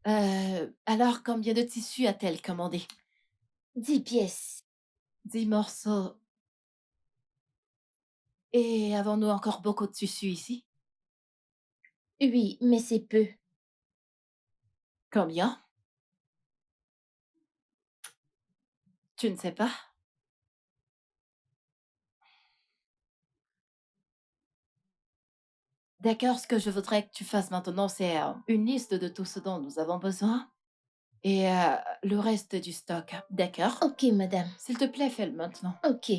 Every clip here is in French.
Alors combien de tissus a-t-elle commandé? 10 pièces. 10 morceaux. Et avons-nous encore beaucoup de tissus ici? Oui, mais c'est peu. Combien? Tu ne sais pas? D'accord, ce que je voudrais que tu fasses maintenant, c'est, une liste de tout ce dont nous avons besoin et le reste du stock, d'accord? Ok, madame. S'il te plaît, fais-le maintenant. Ok.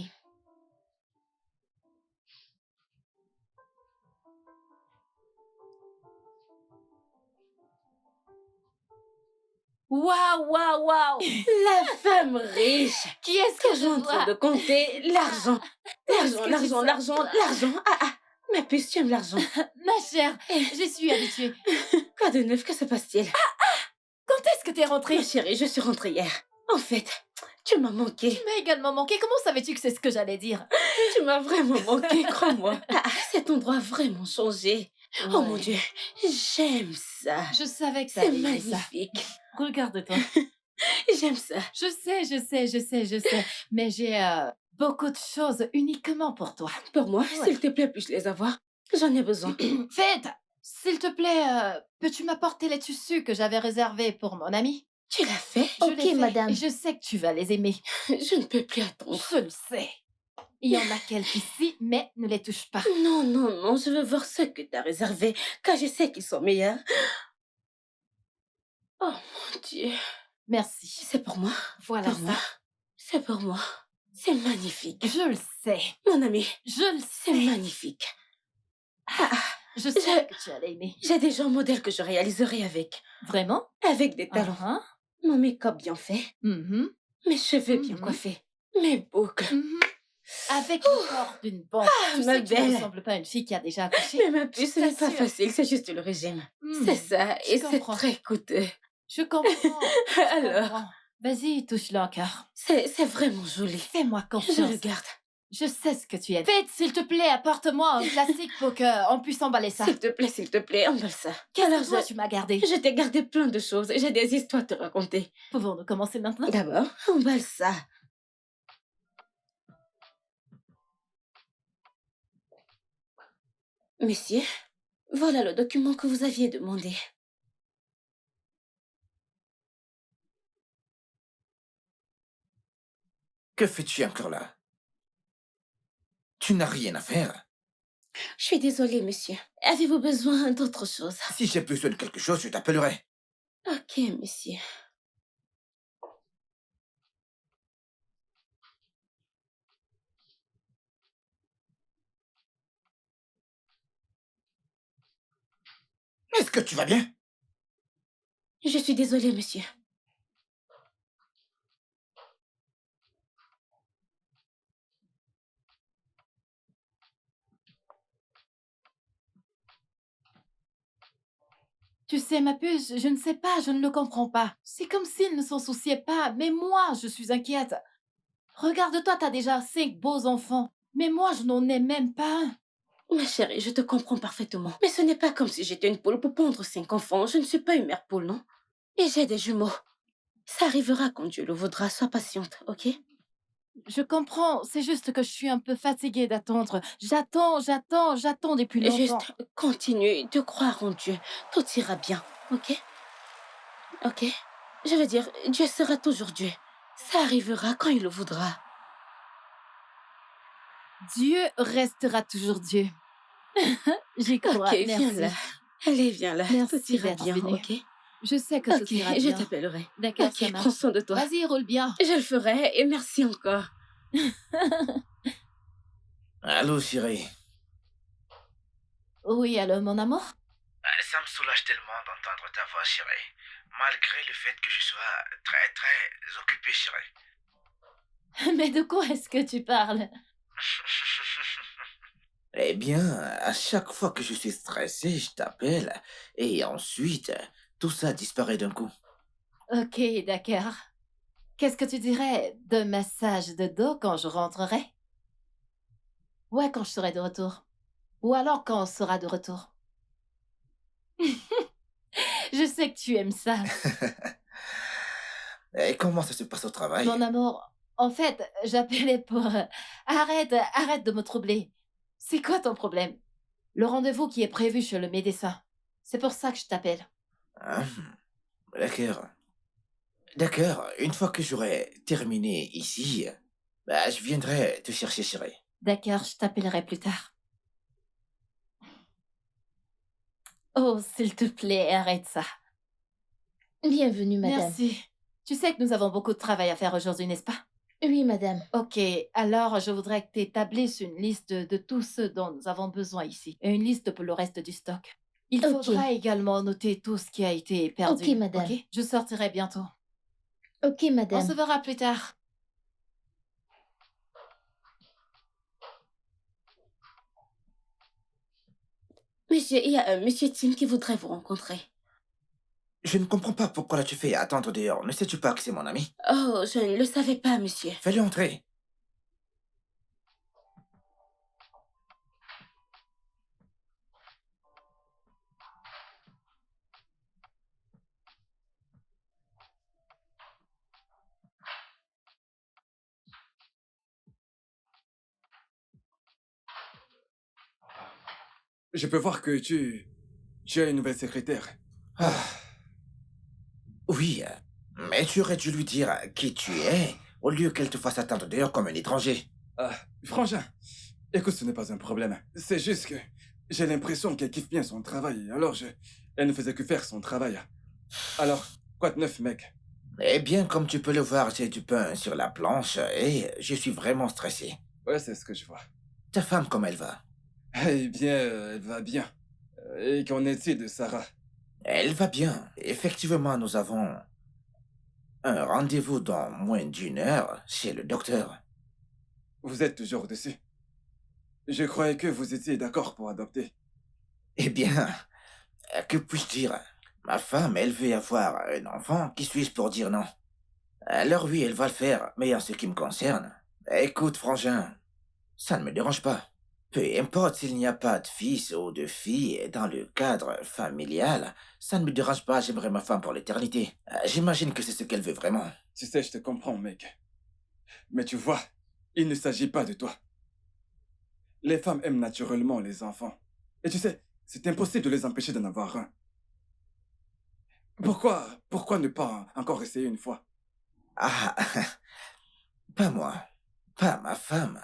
Waouh, waouh, waouh! La femme riche, Qui est-ce que toujours je en train vois? de compter l'argent. Est-ce L'argent, que tu l'argent, sens l'argent, toi? l'argent. Ah, ah, ma puce, tu aimes l'argent. Ma chère, Eh, j'y suis habituée. quoi de neuf, que se passe-t-il? Quand est-ce que t'es Ma rentrée? chérie, je suis rentrée hier. En fait, tu m'as Tu manqué. m'as également manqué. Comment savais-tu que c'est ce que j'allais dire? Tu m'as vraiment manqué, crois-moi. Ah, ah, cet endroit a vraiment changé. Oh mon Dieu, Ouais, j'aime ça. je savais que C'est t'allais aimer ça. magnifique. Regarde-toi. J'aime ça. Je sais, mais j'ai, beaucoup de choses uniquement pour toi. Pour moi, Ouais. s'il te plaît, puis-je les avoir? J'en ai besoin. Faites, s'il te plaît, peux-tu m'apporter les tissus que j'avais réservés pour mon ami? Tu l'as fait? Je Ok, l'ai fait et madame. je sais que tu vas les aimer. Je ne peux plus attendre. Je le sais. Il y en a quelques ici, mais ne les touche pas. Non, non, non, je veux voir ceux que tu as réservés, car je sais qu'ils sont meilleurs. Oh mon Dieu. Merci. C'est pour moi. Voilà Pour moi. ça. C'est pour moi. C'est magnifique. Je le sais. Mon ami, Je le c'est sais. magnifique. Ah, ah, Je je- savais que tu allais aimer. j'ai déjà un modèle que je réaliserai avec. Vraiment? Avec des Ah talons. ah. Mon make-up bien fait. Mhm. Mes cheveux bien Mhm. coiffés. Mes boucles. Mhm. Avec le corps d'une bombe. Ah, Tu ma sais que tu ne belle. ressembles pas à une fille qui a déjà accouché. Mais ma Je puce, ce n'est pas t'assure. facile, c'est juste le régime. C'est Hmm. ça, Je et c'est comprends. très coûteux. Je comprends. Je Alors, comprends. Vas-y, touche-le encore. c'est vraiment joli. Fais-moi Je le confiance. garde. Je sais ce que tu es. Faites, s'il te plaît, apporte-moi un plastique pour qu'on puisse emballer ça. S'il te plaît, emballe ça. Qu'est-ce Alors, que toi, tu m'as gardé? je t'ai gardé plein de choses. J'ai des histoires à te raconter. Pouvons-nous commencer maintenant? D'abord, emballe ça. Messieurs, voilà le document que vous aviez demandé. Que fais-tu encore là? Tu n'as rien à faire. Je suis désolée, monsieur. Avez-vous besoin d'autre chose? Si j'ai besoin de quelque chose, je t'appellerai. Ok, monsieur. Est-ce que tu vas bien? Je suis désolée, monsieur. Tu sais, ma puce, je ne sais pas, je ne le comprends pas. C'est comme s'il ne s'en souciait pas, mais moi, je suis inquiète. Regarde-toi, t'as déjà 5 beaux enfants. Mais moi, je n'en ai même pas un. Ma chérie, je te comprends parfaitement. Mais ce n'est pas comme si j'étais une poule pour pondre 5 enfants. Je ne suis pas une mère poule, non? Et j'ai des jumeaux. Ça arrivera quand Dieu le voudra. Sois patiente, ok? Je comprends, c'est juste que je suis un peu fatiguée d'attendre. J'attends depuis longtemps. Juste continue de croire en Dieu. Tout ira bien, ok? Ok? Je veux dire, Dieu sera toujours Dieu. Ça arrivera quand il le voudra. Dieu restera toujours Dieu. J'y Ok, crois, viens là. merci. Allez, viens là. Tout Merci ira d'être bien, venu. ok? Je sais que tout Ok, ira je bien. t'appellerai. D'accord, ça Ok, prends marche. soin de toi. Vas-y, roule bien. Je le ferai et merci encore. Allô, chérie. Oui, allô, mon amour? Ça me soulage tellement d'entendre ta voix, chérie. Malgré le fait que je sois très, très occupé, chérie. Mais de quoi est-ce que tu parles? Eh bien, à chaque fois que je suis stressé, je t'appelle. Et ensuite, tout ça disparaît d'un coup. Ok, d'accord. Qu'est-ce que tu dirais de massage de dos quand je rentrerai? Ouais, quand je serai de retour. Ou alors quand on sera de retour. Je sais que tu aimes ça. Et comment ça se passe au travail? Mon amour, en fait, j'appelais pour... arrête de me troubler. C'est quoi ton problème? Le rendez-vous qui est prévu chez le médecin. C'est pour ça que je t'appelle. Ah, d'accord. D'accord, une fois que j'aurai terminé ici, bah, je viendrai te chercher, chérie. D'accord, je t'appellerai plus tard. Oh, s'il te plaît, arrête ça. Bienvenue, madame. Merci. Tu sais que nous avons beaucoup de travail à faire aujourd'hui, n'est-ce pas? Oui, madame. Ok, alors je voudrais que tu établisses une liste de tout ce dont nous avons besoin ici. Et une liste pour le reste du stock. Il Ok. faudra également noter tout ce qui a été perdu. Ok, madame. Ok, je sortirai bientôt. Ok, On madame. se verra plus tard. Monsieur, il y a un monsieur Tim qui voudrait vous rencontrer. Je ne comprends pas pourquoi tu fais attendre dehors. Ne sais-tu pas que c'est mon ami? Oh, je ne le savais pas, monsieur. Fais-le entrer. Je peux voir que tu as une nouvelle secrétaire. Ah, oui, mais tu aurais dû lui dire qui tu es, au lieu qu'elle te fasse attendre dehors comme un étranger. Ah, frangin, écoute, ce n'est pas un problème. C'est juste que j'ai l'impression qu'elle kiffe bien son travail, elle ne faisait que faire son travail. Alors, quoi de neuf, mec? Eh bien, comme tu peux le voir, j'ai du pain sur la planche et je suis vraiment stressé. Ouais, c'est ce que je vois. Ta femme, comme elle va? Eh bien, elle va bien. Et qu'en est-il de Sarah? Elle va bien. Effectivement, nous avons un rendez-vous dans moins d'une heure chez le docteur. Vous êtes toujours dessus. Je croyais que vous étiez d'accord pour adopter. Eh bien, que puis-je dire? Ma femme, elle veut avoir un enfant. Qui suis-je pour dire non? Alors oui, elle va le faire, mais en ce qui me concerne, écoute, frangin, ça ne me dérange pas. Peu importe s'il n'y a pas de fils ou de fille dans le cadre familial, ça ne me dérange pas, j'aimerais ma femme pour l'éternité. J'imagine que c'est ce qu'elle veut vraiment. Tu sais, je te comprends, mec. Mais tu vois, il ne s'agit pas de toi. Les femmes aiment naturellement les enfants. Et tu sais, c'est impossible de les empêcher d'en avoir un. Pourquoi ne pas encore essayer une fois? Ah, pas moi, pas ma femme.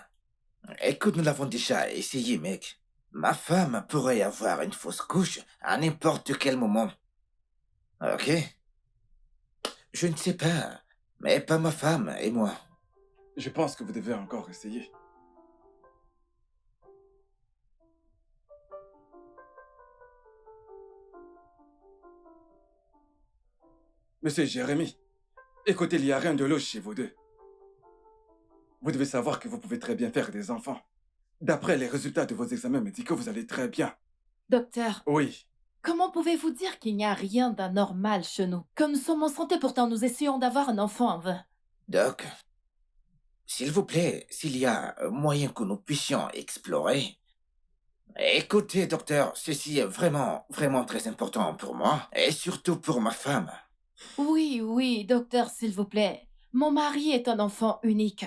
Écoute, nous l'avons déjà essayé, mec. Ma femme pourrait avoir une fausse couche à n'importe quel moment. Ok? Je ne sais pas, mais pas ma femme et moi. Je pense que vous devez encore essayer. Monsieur Jérémy, écoutez, il n'y a rien de louche chez vous deux. Vous devez savoir que vous pouvez très bien faire des enfants. D'après les résultats de vos examens médicaux, vous allez très bien. Docteur, Oui, comment pouvez-vous dire qu'il n'y a rien d'anormal chez nous? Comme nous sommes en santé, pourtant nous essayons d'avoir un enfant en vain. Doc, s'il vous plaît, s'il y a un moyen que nous puissions explorer. Écoutez, docteur, ceci est vraiment, vraiment très important pour moi, et surtout pour ma femme. Oui, oui, docteur, s'il vous plaît. Mon mari est un enfant unique.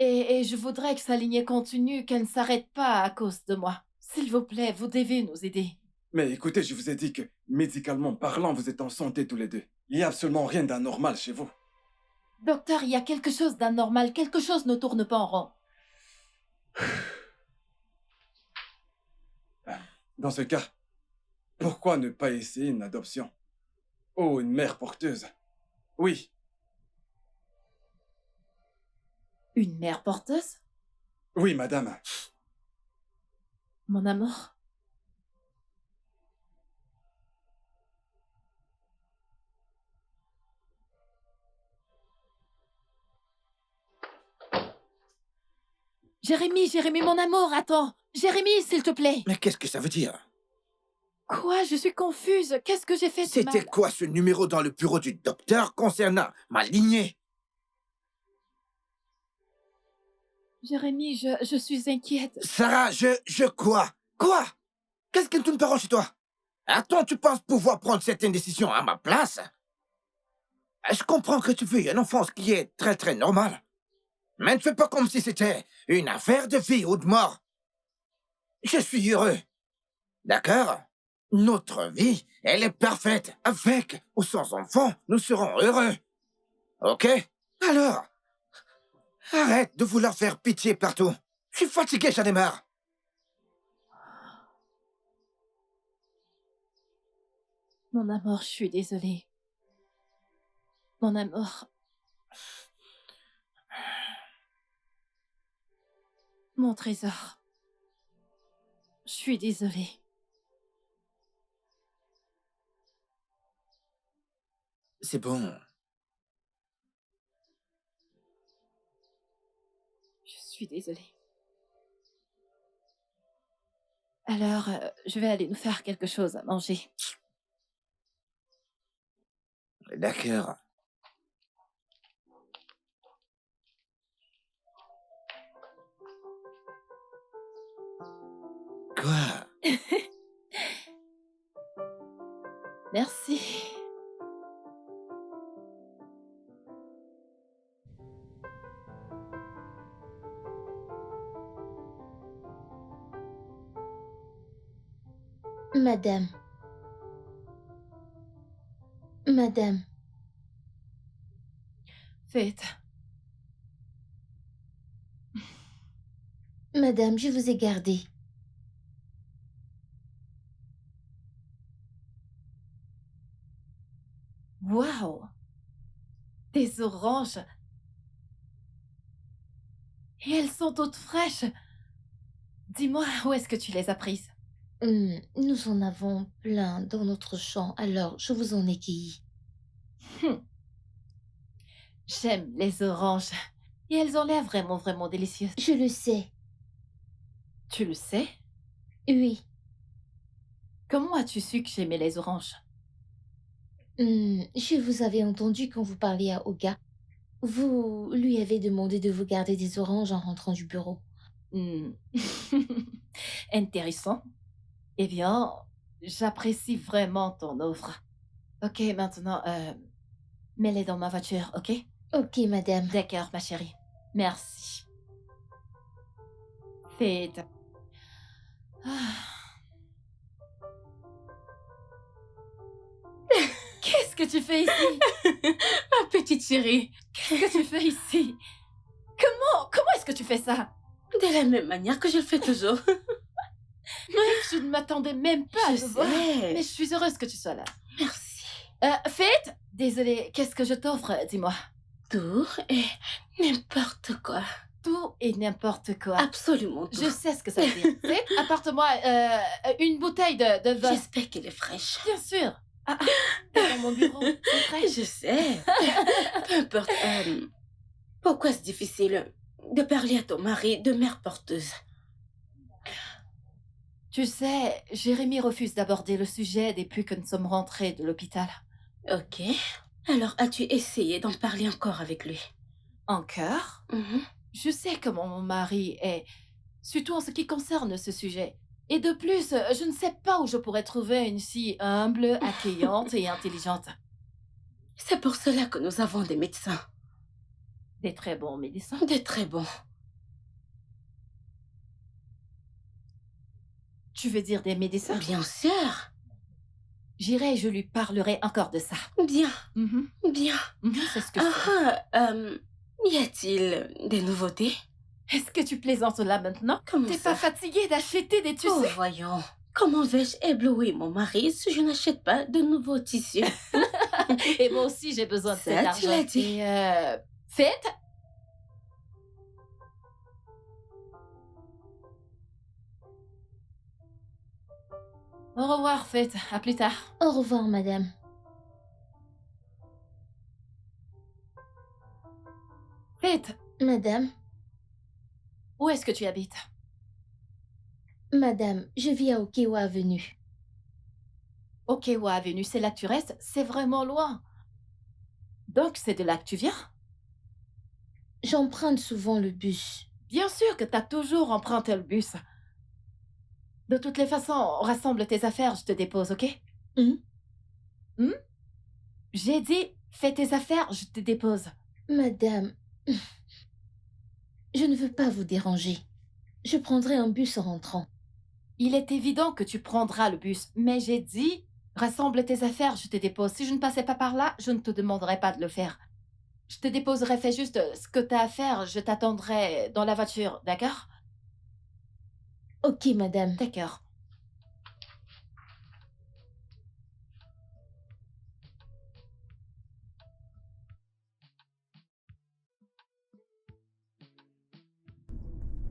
Et je voudrais que sa lignée continue, qu'elle ne s'arrête pas à cause de moi. S'il vous plaît, vous devez nous aider. mais écoutez, je vous ai dit que, médicalement parlant, vous êtes en santé tous les deux. Il n'y a absolument rien d'anormal chez vous. Docteur, il y a quelque chose d'anormal, quelque chose ne tourne pas en rond. Dans ce cas, pourquoi ne pas essayer une adoption? Oh, une mère porteuse. Oui, Une mère porteuse? oui, madame. Mon amour? Jérémy, mon amour, attends. Jérémy, s'il te plaît. Mais qu'est-ce que ça veut dire? Quoi? Je suis confuse. Qu'est-ce que j'ai fait de mal? C'était quoi ce numéro dans le bureau du docteur concernant ma lignée? Jérémy, je suis inquiète. Sarah, je quoi? Quoi? Qu'est-ce que tu ne parles chez toi? Attends, tu penses pouvoir prendre certaines décisions à ma place? Je comprends que tu veux un enfant, ce qui est très très normal. Mais ne fais pas comme si c'était une affaire de vie ou de mort. Je suis heureux. D'accord? Notre vie, elle est parfaite. Avec ou sans enfant, nous serons heureux. Ok? Alors, arrête de vouloir faire pitié partout. Je suis fatigué, j'en ai marre. Mon amour, je suis désolée. Mon amour. Mon trésor. Je suis désolée. C'est bon. Je suis désolée. Alors, je vais aller nous faire quelque chose à manger. D'accord. Quoi? Merci. Madame. Madame. Faites. Madame, je vous ai gardé. Waouh! Des oranges. Et elles sont toutes fraîches. Dis-moi, où est-ce que tu les as prises? Nous en avons plein dans notre champ, alors je vous en ai cueilli. Hum, J'aime les oranges. Et elles ont l'air vraiment, vraiment délicieuses. Je le sais. Tu le sais? Oui. Comment as-tu su que j'aimais les oranges? Je vous avais entendu quand vous parliez à Oga. Vous lui avez demandé de vous garder des oranges en rentrant du bureau. Hmm. Intéressant. Eh bien, j'apprécie vraiment ton offre. Ok, maintenant, mets-les dans ma voiture, ok? Ok, madame. D'accord, ma chérie. Merci. Faites. Ah. Qu'est-ce que tu fais ici? Ma petite chérie. Qu'est-ce que tu fais ici? Comment est-ce que tu fais ça? De la même manière que je le fais toujours. Je ne m'attendais même pas à Je te voir. Mais sais. je suis heureuse que tu sois là. Merci. Faites? Désolée, qu'est-ce que je t'offre? Dis-moi. Tout et n'importe quoi. Tout et n'importe quoi. Absolument tout. Je sais ce que ça veut dire. Faites, apporte-moi une bouteille de vin. J'espère qu'elle est fraîche. Bien sûr. C'est dans mon bureau. C'est vrai. Je sais. Peu importe. Pourquoi c'est difficile de parler à ton mari de mère porteuse? Tu sais, Jérémy refuse d'aborder le sujet depuis que nous sommes rentrés de l'hôpital. Ok. Alors, as-tu essayé d'en parler encore avec lui? Encore? Je sais comment mon mari est, surtout en ce qui concerne ce sujet. Et de plus, je ne sais pas où je pourrais trouver une fille humble, accueillante et intelligente. C'est pour cela que nous avons des médecins. Des très bons médecins. Des très bons. Tu veux dire des médecins? Bien sûr. J'irai et je lui parlerai encore de ça. Bien. Mhm, Bien. c'est ce que je fais. Y a-t-il des nouveautés? Est-ce que tu plaisantes là maintenant? Comment T'es ça? pas fatiguée d'acheter des Oh, tissus? voyons. Comment vais-je éblouir mon mari si je n'achète pas de nouveaux tissus? Et moi aussi, j'ai besoin de Ça, cet tu argent. l'as dit. Et faites. Au revoir, faites. À plus tard. Au revoir, madame. Faites. Madame, Où est-ce que tu habites? madame, je vis à Okewa Avenue. Okewa Avenue, c'est là que tu restes? C'est vraiment loin. Donc, c'est de là que tu viens? J'emprunte souvent le bus. Bien sûr que t'as toujours emprunté le bus. De toutes les façons, rassemble tes affaires, je te dépose, ok? Hum, J'ai dit, fais tes affaires, je te dépose. Madame, je ne veux pas vous déranger. Je prendrai un bus en rentrant. Il est évident que tu prendras le bus, mais j'ai dit, rassemble tes affaires, je te dépose. Si je ne passais pas par là, je ne te demanderais pas de le faire. Je te déposerai, fais juste ce que t'as à faire, je t'attendrai dans la voiture, d'accord? Ok, madame. D'accord.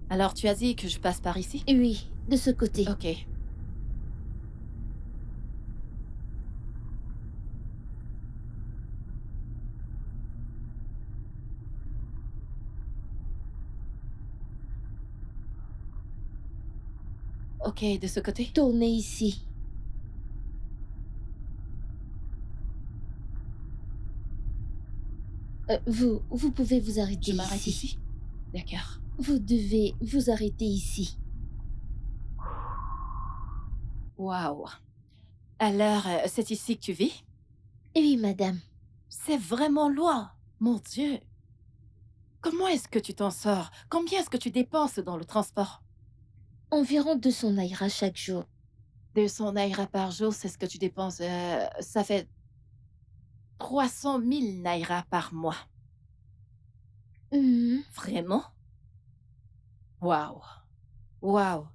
Alors tu as dit que je passe par ici? Oui, de ce côté. Ok. Ok, de ce côté? Tournez ici. Vous pouvez vous arrêter Je m'arrête ici. ici? D'accord. Vous devez vous arrêter ici. Waouh. Alors, c'est ici que tu vis? Oui, madame. C'est vraiment loin. Mon Dieu. Comment est-ce que tu t'en sors? Combien est-ce que tu dépenses dans le transport? Environ 200 naira chaque jour. 200 naira par jour, c'est ce que tu dépenses. Ça fait 300 000 naira par mois. Mhm. Vraiment? Waouh. Waouh.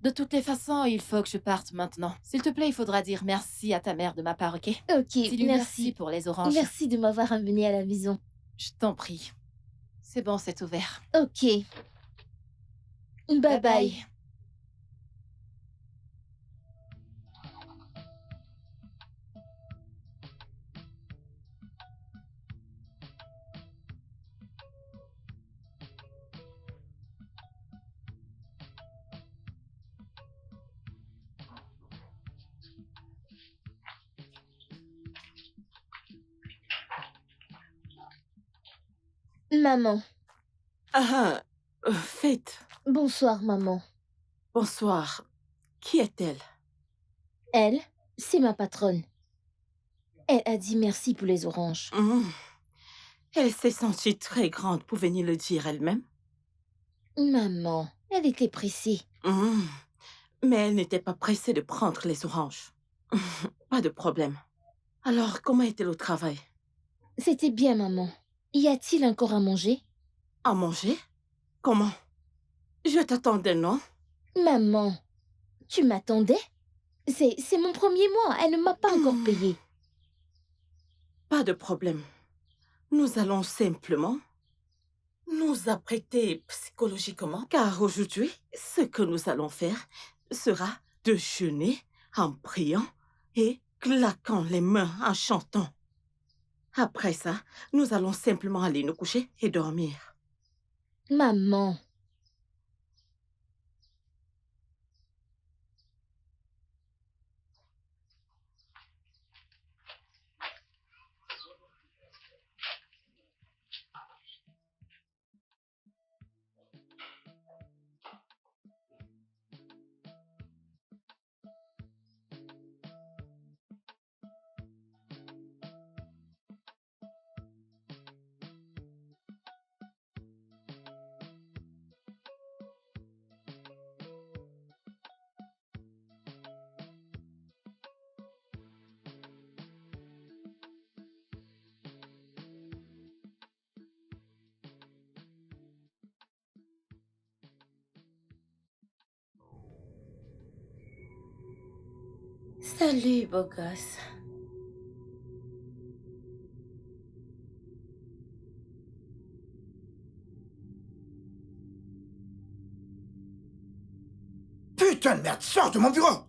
De toutes les façons, il faut que je parte maintenant. S'il te plaît, il faudra dire merci à ta mère de ma part, ok? Ok, Dis-lui merci merci. pour les oranges. Merci de m'avoir amené à la maison. Je t'en prie. C'est bon, c'est ouvert. Ok. Bye bye. Maman. Ah, Faith, Bonsoir, maman. bonsoir. Qui est-elle? Elle, c'est ma patronne. Elle a dit merci pour les oranges. Hmm. Elle s'est sentie très grande pour venir le dire elle-même. Maman, elle était pressée. Hmm. Mais elle n'était pas pressée de prendre les oranges. Pas de problème. Alors, comment est-elle au travail? C'était bien, maman. Y a-t-il encore à manger? À manger? Comment? Je t'attendais, non? Maman, tu m'attendais? C'est mon premier mois. Elle ne m'a pas encore payé. Pas de problème. Nous allons simplement nous apprêter psychologiquement, car aujourd'hui, ce que nous allons faire sera de jeûner en priant et claquant les mains en chantant. Après ça, nous allons simplement aller nous coucher et dormir. Maman. Salut, beau gosse. Putain de merde, sors de mon bureau!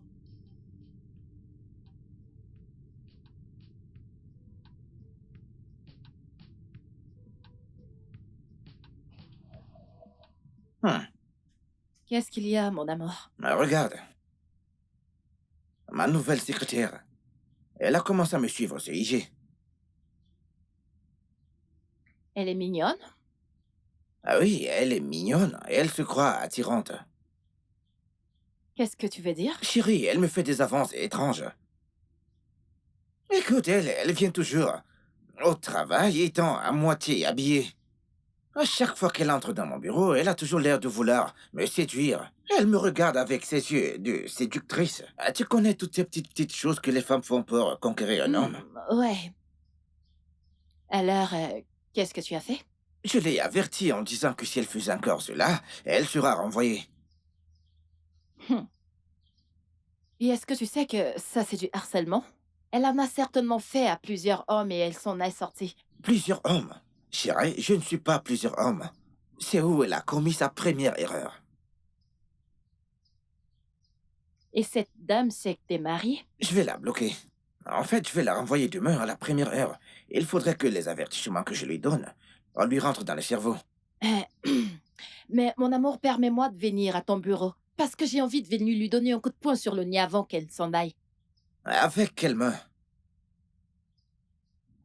Qu'est-ce qu'il y a, mon amour? Regarde. Ma nouvelle secrétaire. Elle a commencé à me suivre au CIG. Elle est mignonne? Ah oui, elle est mignonne et elle se croit attirante. Qu'est-ce que tu veux dire? Chérie, elle me fait des avances étranges. Écoute, elle vient toujours au travail étant à moitié habillée. À chaque fois qu'elle entre dans mon bureau, elle a toujours l'air de vouloir me séduire. Elle me regarde avec ses yeux de séductrice. Ah, tu connais toutes ces petites choses que les femmes font pour conquérir un homme. Ouais. Alors, qu'est-ce que tu as fait? Je l'ai avertie en disant que si elle faisait encore cela, elle sera renvoyée. Hum. Et est-ce que tu sais que ça, c'est du harcèlement? Elle en a certainement fait à plusieurs hommes et elle s'en est sortie. Plusieurs hommes. Chérie, je ne suis pas plusieurs hommes. C'est où elle a commis sa première erreur. Et cette dame sait que t'es marié? Je vais la bloquer. En fait, je vais la renvoyer demain à la première heure. Il faudrait que les avertissements que je lui donne, on lui rentre dans le cerveau. Mais mon amour, permets-moi de venir à ton bureau. Parce que j'ai envie de venir lui donner un coup de poing sur le nez avant qu'elle s'en aille. Avec quelle main?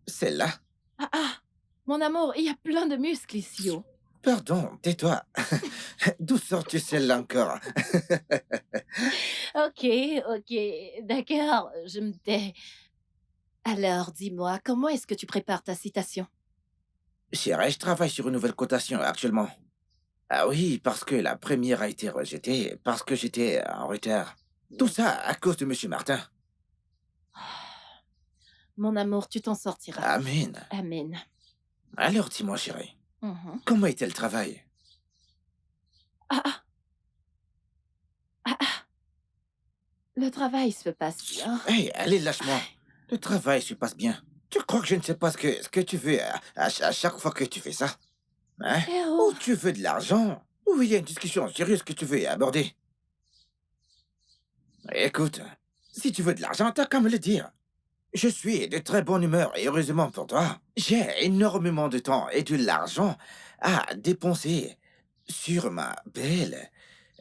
Celle-là? Ah, mon amour, il y a plein de muscles ici, oh. Pardon, tais-toi. D'où sors-tu celle-là encore? Ok, ok, d'accord, je me tais. Alors, dis-moi, comment est-ce que tu prépares ta citation? Chérie, je travaille sur une nouvelle cotation actuellement. Ah oui, parce que la première a été rejetée, parce que j'étais en retard. Tout ça à cause de Monsieur Martin. Mon amour, tu t'en sortiras. Amen. Amen. Alors dis-moi, chérie, Mhm. comment était le travail? Ah, ah, ah, ah. Le travail se passe bien. Hey, allez, lâche-moi. Le travail se passe bien. Tu crois que je ne sais pas ce que tu veux à chaque fois que tu fais ça? Hein? Eh Ou oh, tu veux de l'argent, ou il y a une discussion sérieuse que tu veux aborder. Écoute, si tu veux de l'argent, t'as qu'à me le dire. Je suis de très bonne humeur et heureusement pour toi, j'ai énormément de temps et de l'argent à dépenser sur ma belle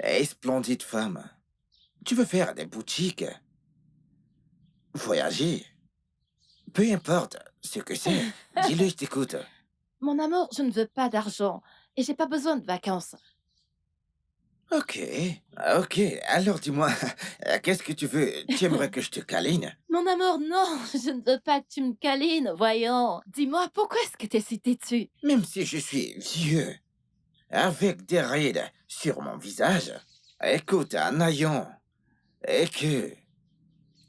et splendide femme. Tu veux faire des boutiques, voyager, peu importe ce que c'est, dis-le, je t'écoute. mon amour, je ne veux pas d'argent. Et j'ai pas besoin de vacances. Ok, ok, alors dis-moi, qu'est-ce que tu veux? Tu aimerais que je te câline? Mon amour, non, je ne veux pas que tu me câlines, voyons. Dis-moi, pourquoi est-ce que t'es si têtu? Même si je suis vieux, avec des rides sur mon visage, écoute, en ayant, et que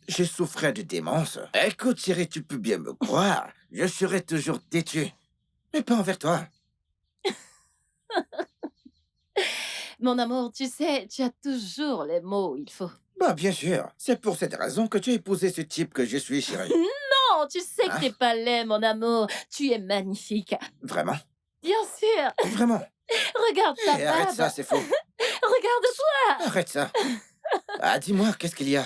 je souffrais de démence. Écoute, chérie, tu peux bien me croire, je serai toujours têtu, mais pas envers toi. Mon amour, tu sais, tu as toujours les mots, il faut. Bah, bien sûr, c'est pour cette raison que tu as épousé ce type que je suis, chérie. Non, tu sais que Hein? t'es pas laid, mon amour. Tu es magnifique. Vraiment? Bien sûr. Vraiment? Regarde ta Hé, arrête barbe. ça, c'est faux. Regarde-toi. Arrête ça. Ah, dis-moi, qu'est-ce qu'il y a?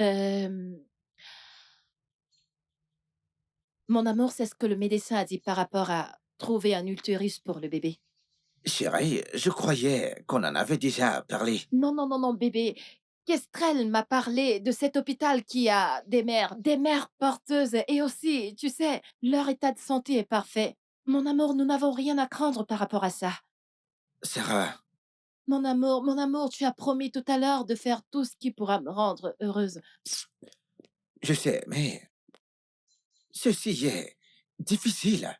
Euh, Mon amour, c'est ce que le médecin a dit par rapport à trouver un utérus pour le bébé. Chérie, je croyais qu'on en avait déjà parlé. Non, non, non, non, bébé. Kestrel m'a parlé de cet hôpital qui a des mères porteuses et aussi, tu sais, leur état de santé est parfait. Mon amour, nous n'avons rien à craindre par rapport à ça. Sarah, Mon amour, tu as promis tout à l'heure de faire tout ce qui pourra me rendre heureuse. je sais, mais ceci est difficile.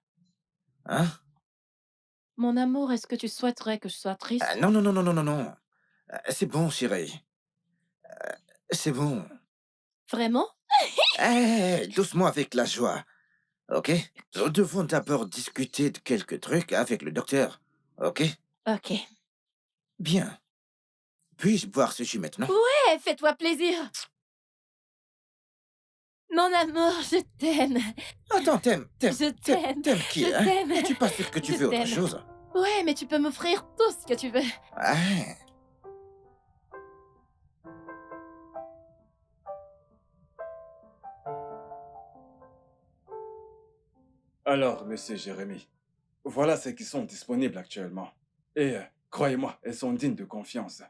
Hein? Mon amour, est-ce que tu souhaiterais que je sois Ah, triste? non, non, non, non, non, non, non. C'est bon, chérie. C'est bon. Vraiment? Doucement avec la joie, ok? Nous devons d'abord discuter de quelques trucs avec le docteur, ok? Ok. Bien. Puis-je boire ce jus maintenant? Eh, fais-toi plaisir. Mon amour, je t'aime. Attends, Je t'aime. t'aimes qui, Je hein? t'aime. Es-tu pas sûr que tu Je veux autre t'aime. chose? Ouais, mais tu peux m'offrir tout ce que tu veux. Ah, Alors, monsieur Jérémy, voilà celles qui sont disponibles actuellement. Et croyez-moi, elles sont dignes de confiance.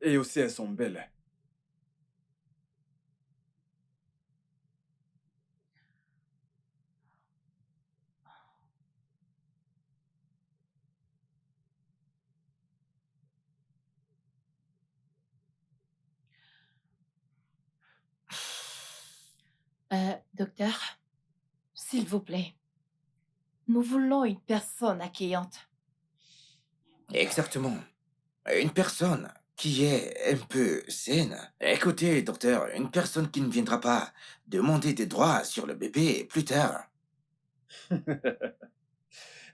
Et aussi, elles sont belles. Docteur, s'il vous plaît, nous voulons une personne accueillante. Exactement. Une personne qui est un peu saine. Écoutez, docteur, une personne qui ne viendra pas demander des droits sur le bébé plus tard.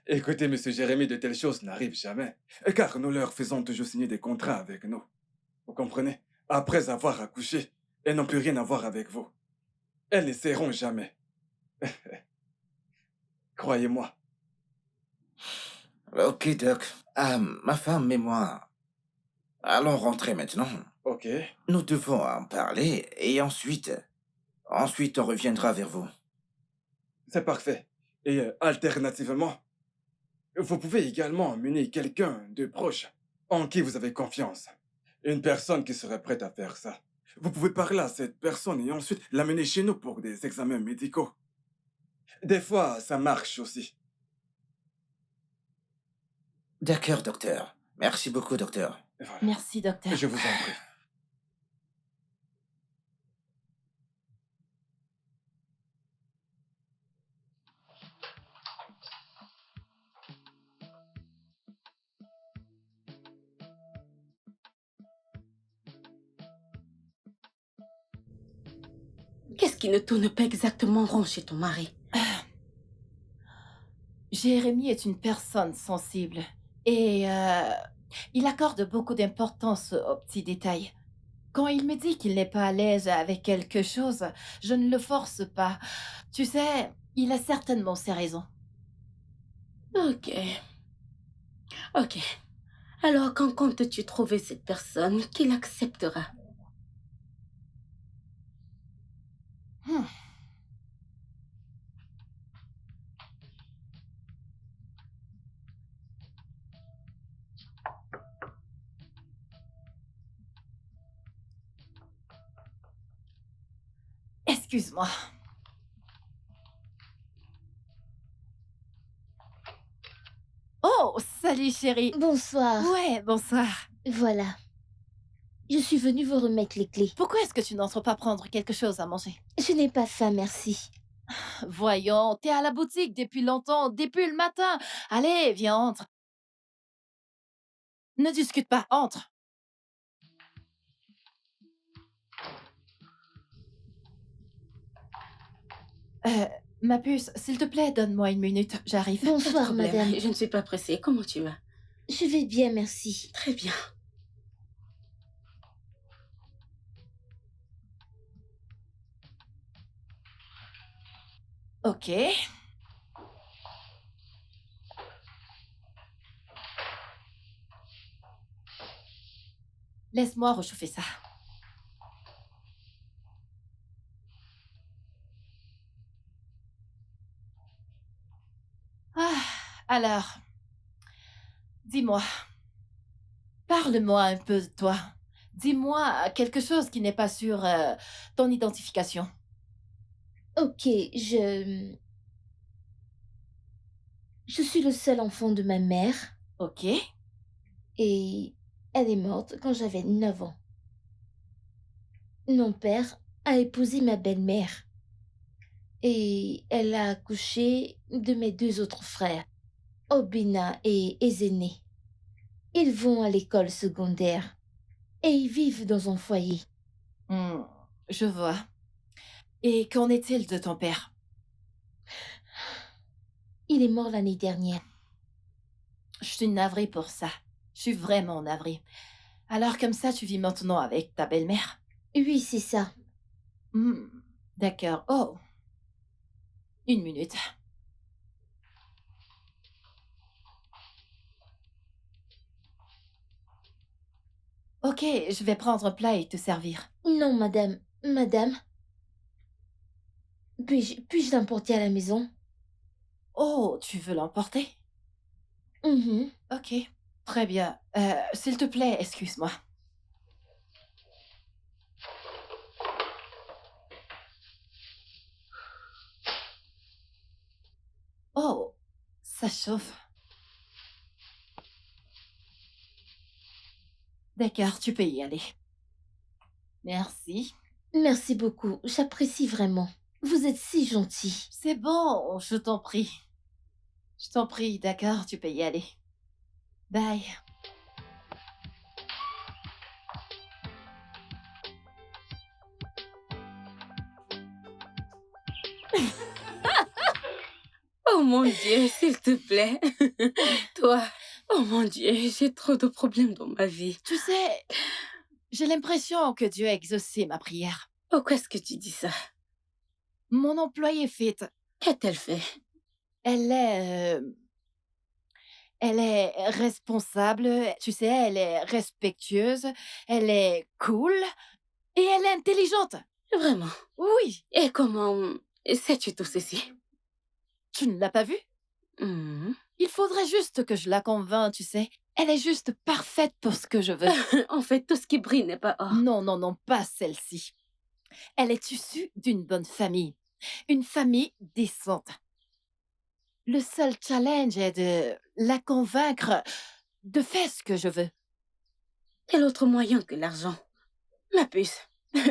Écoutez, monsieur Jérémy, de telles choses n'arrivent jamais. Car nous leur faisons toujours signer des contrats avec nous. Vous comprenez? Après avoir accouché, elles n'ont plus rien à voir avec vous. Elles n'essaieront jamais. Croyez-moi. Ok, doc. Ma femme et moi, allons rentrer maintenant. Ok. Nous devons en parler et ensuite on reviendra vers vous. C'est parfait. Et alternativement, vous pouvez également emmener quelqu'un de proche en qui vous avez confiance. Une personne qui serait prête à faire ça. Vous pouvez parler à cette personne et ensuite l'amener chez nous pour des examens médicaux. Des fois, ça marche aussi. D'accord, docteur. Merci beaucoup, docteur. Et voilà. Merci, docteur. Je vous en prie. Qu'est-ce qui ne tourne pas exactement rond chez ton mari? Jérémy est une personne sensible et il accorde beaucoup d'importance aux petits détails. Quand il me dit qu'il n'est pas à l'aise avec quelque chose, je ne le force pas. Tu sais, il a certainement ses raisons. Ok. Ok. Alors, quand comptes-tu trouver cette personne qui l'acceptera? Hmm. Excuse-moi. Oh, salut chérie. Bonsoir. Ouais, bonsoir. Voilà. Je suis venue vous remettre les clés. Pourquoi est-ce que tu n'entres pas prendre quelque chose à manger? Je n'ai pas faim, merci. Voyons, t'es à la boutique depuis longtemps, depuis le matin. Allez, viens, entre. Ne discute pas, entre. Ma puce, s'il te plaît, donne-moi une minute, j'arrive. Pas de Bonsoir, problème. madame. Je ne suis pas pressée. Comment tu vas? Je vais bien, merci. Très bien. Ok. Laisse-moi réchauffer ça. Ah, alors, dis-moi, parle-moi un peu de toi. Dis-moi quelque chose qui n'est pas sur ton identification. Ok, je suis le seul enfant de ma mère Ok. et elle est morte quand j'avais 9 ans. Mon père a épousé ma belle-mère et elle a accouché de mes 2 autres frères, Obina et Ezéné. Ils vont à l'école secondaire et ils vivent dans un foyer. Hmm, je vois. Et qu'en est-il de ton père? Il est mort l'année dernière. Je suis navrée pour ça. Je suis vraiment navrée. Alors comme ça, tu vis maintenant avec ta belle-mère? Oui, c'est ça. Hmm, d'accord. Oh, une minute. Ok, je vais prendre un plat et te servir. Non, madame. Madame, puis-je l'emporter à la maison? Oh, tu veux l'emporter? Mhm. Ok, très bien. S'il te plaît, excuse-moi. Ça chauffe. D'accord, tu peux y aller. Merci. Merci beaucoup, j'apprécie vraiment. Vous êtes si gentil. C'est bon, je t'en prie. Je t'en prie, d'accord, tu peux y aller. Bye. Oh mon Dieu, s'il te plaît. Toi, oh mon Dieu, j'ai trop de problèmes dans ma vie. Tu sais, j'ai l'impression que Dieu a exaucé ma prière. Pourquoi est-ce que tu dis ça? Mon employée Fit, Qu'a-t-elle fait? elle est... elle est responsable, tu sais, elle est respectueuse, elle est cool et elle est intelligente. Vraiment? Oui, Et comment sais-tu tout ceci? tu ne l'as pas vue? Mhm. Il faudrait juste que je la convainc, tu sais. Elle est juste parfaite pour ce que je veux. En fait, tout ce qui brille n'est pas or. Non, non, non, pas celle-ci. Elle est issue d'une bonne famille. Une famille décente. Le seul challenge est de la convaincre de faire ce que je veux. Quel autre moyen que l'argent? Ma puce,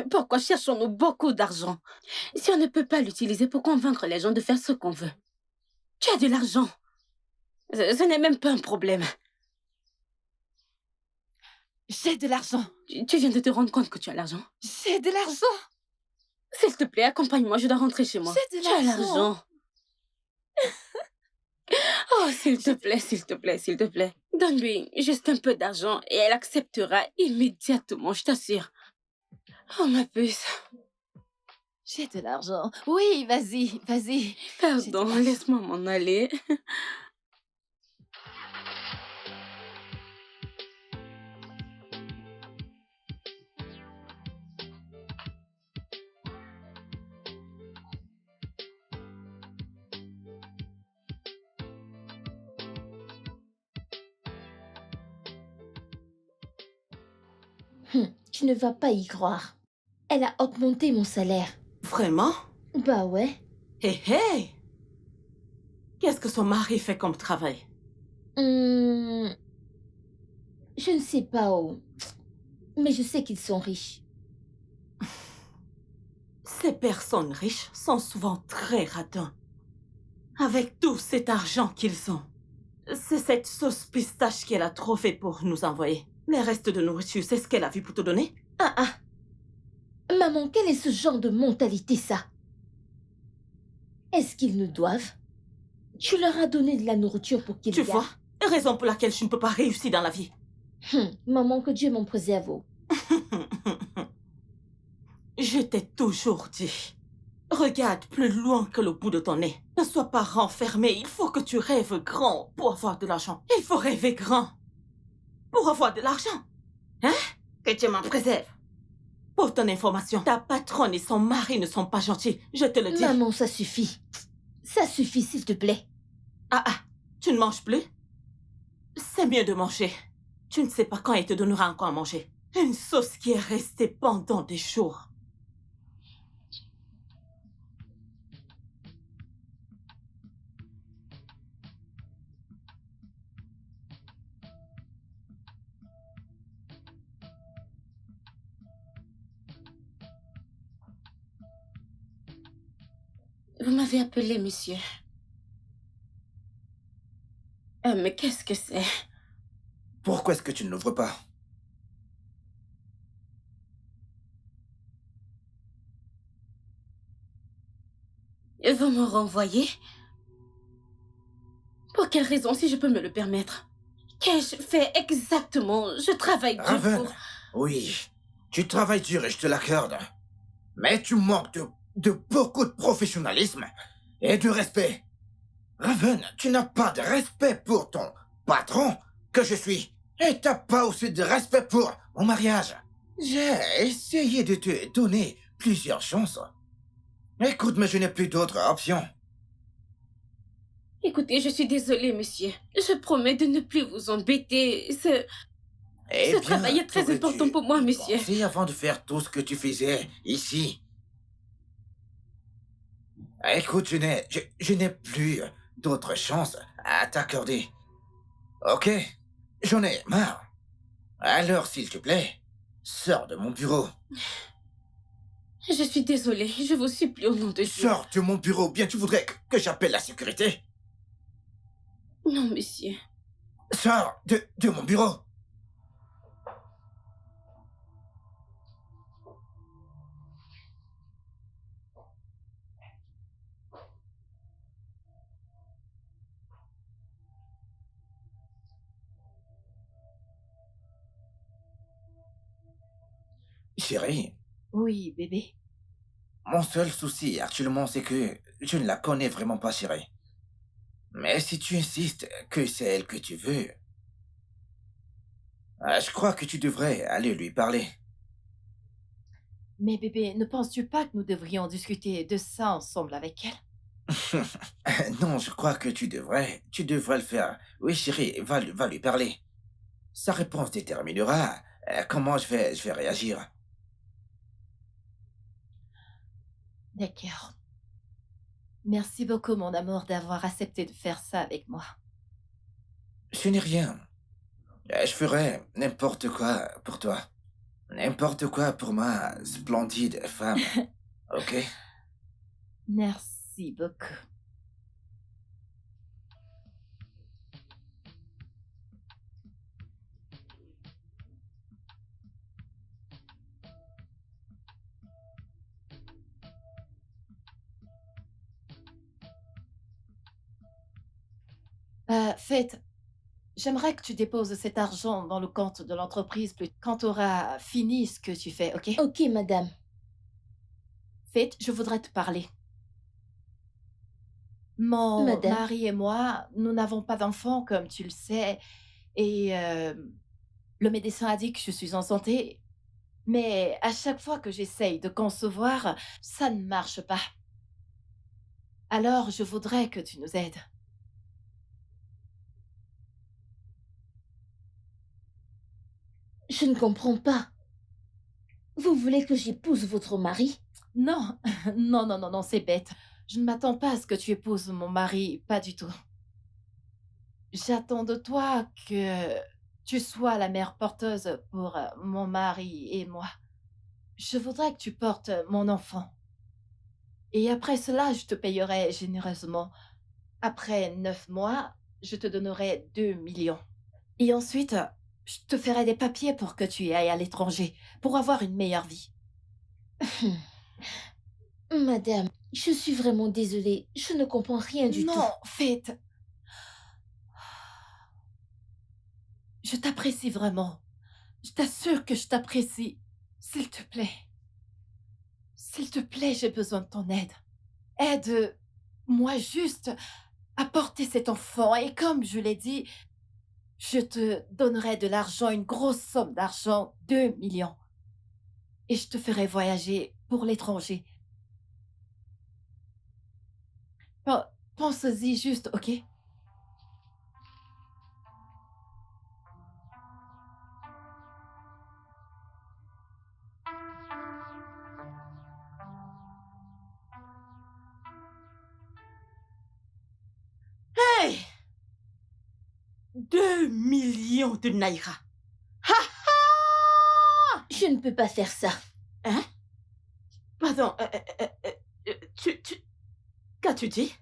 pourquoi cherchons-nous beaucoup d'argent? Si on ne peut pas l'utiliser pour convaincre les gens de faire ce qu'on veut. Tu as de l'argent. Ce n'est même pas un problème. J'ai de l'argent. Tu viens de te rendre compte que tu as l'argent? J'ai de l'argent. S'il te plaît, accompagne-moi, je dois rentrer chez moi. J'ai de Tu as l'argent. l'argent. Oh, s'il te plaît, s'il te plaît, s'il te plaît. Donne-lui juste un peu d'argent et elle acceptera immédiatement, je t'assure. Oh, ma puce. J'ai de l'argent. Oui, vas-y, vas-y. Pardon, l'argent. laisse-moi m'en aller. Tu ne vas pas y croire. Elle a augmenté mon salaire. Vraiment? Bah ouais. Hé hé! Qu'est-ce que son mari fait comme travail? Je ne sais pas, oh. Mais je sais qu'ils sont riches. Ces personnes riches sont souvent très radins. Avec tout cet argent qu'ils ont. C'est cette sauce pistache qu'elle a trop fait pour nous envoyer. Les restes de nourriture, c'est ce qu'elle a vu pour te donner? Ah ah. Maman, quel est ce genre de mentalité, ça? Est-ce qu'ils nous doivent? Tu leur as donné de la nourriture pour qu'ils Tu gardent. vois? Raison pour laquelle je ne peux pas réussir dans la vie. Maman, que Dieu m'en préserve. Je t'ai toujours dit. Regarde plus loin que le bout de ton nez. Ne sois pas renfermé. Il faut que tu rêves grand pour avoir de l'argent. Il faut rêver grand pour avoir de l'argent. Hein? Que Dieu m'en préserve. Pour ton information, ta patronne et son mari ne sont pas gentils. Je te le dis. Maman, ça suffit. Ça suffit, s'il te plaît. Ah ah, tu ne manges plus? C'est mieux de manger. Tu ne sais pas quand elle te donnera encore à manger. Une sauce qui est restée pendant des jours. Vous m'avez appelé, monsieur. Mais qu'est-ce que c'est? Pourquoi est-ce que tu ne l'ouvres pas? Vous me renvoyez? Pour quelle raison, si je peux me le permettre? Qu'ai-je fait exactement? Je travaille dur Raven, pour... oui, tu travailles dur et je te l'accorde. Mais tu manques de beaucoup de professionnalisme et de respect. Raven, tu n'as pas de respect pour ton patron que je suis. Et t'as pas aussi de respect pour mon mariage. J'ai essayé de te donner plusieurs chances. Écoute, mais je n'ai plus d'autre option. Écoutez, je suis désolée, monsieur. Je promets de ne plus vous embêter. Ce travail est très t'aurais important dû pour moi, y monsieur. penser avant de faire tout ce que tu faisais ici. Écoute, je n'ai plus d'autre chance à t'accorder. Ok? J'en ai marre. Alors, s'il te plaît, sors de mon bureau. Je suis désolée, je vous supplie au nom de Dieu. Sors de mon bureau. Bien, tu voudrais que j'appelle la sécurité? Non, monsieur. Sors de mon bureau. Chérie, Oui, bébé. mon seul souci actuellement, c'est que je ne la connais vraiment pas, chérie. Mais si tu insistes que c'est elle que tu veux, je crois que tu devrais aller lui parler. Mais bébé, ne penses-tu pas que nous devrions discuter de ça ensemble avec elle? Non, je crois que tu devrais le faire. Oui, chérie, va lui parler. Sa réponse déterminera comment je vais réagir. D'accord. Merci beaucoup, mon amour, d'avoir accepté de faire ça avec moi. Ce n'est rien. Je ferai n'importe quoi pour toi. N'importe quoi pour ma splendide femme. Ok? Merci beaucoup. Faites, j'aimerais que tu déposes cet argent dans le compte de l'entreprise quand tu auras fini ce que tu fais, ok? Ok, madame. Faites, je voudrais te parler. Mon Madame. mari et moi, nous n'avons pas d'enfants, comme tu le sais, et le médecin a dit que je suis en santé, mais à chaque fois que j'essaye de concevoir, ça ne marche pas. Alors, je voudrais que tu nous aides. Je ne comprends pas. Vous voulez que j'épouse votre mari? Non, non, non, non, non, c'est bête. Je ne m'attends pas à ce que tu épouses mon mari, pas du tout. J'attends de toi que tu sois la mère porteuse pour mon mari et moi. Je voudrais que tu portes mon enfant. Et après cela, je te payerai généreusement. Après 9 mois, je te donnerai 2 millions. Et ensuite, je te ferai des papiers pour que tu ailles à l'étranger, pour avoir une meilleure vie. Madame, je suis vraiment désolée. Je ne comprends rien du tout. Non, Faites. Je t'apprécie vraiment. Je t'assure que je t'apprécie. S'il te plaît. S'il te plaît, j'ai besoin de ton aide. Aide-moi juste à porter cet enfant. Et comme je l'ai dit, je te donnerai de l'argent, une grosse somme d'argent, 2 millions. Et je te ferai voyager pour l'étranger. Pense-y juste, ok? Hey! 2 millions de naira. Je ne peux pas faire ça. Hein? Pardon, qu'as-tu dit?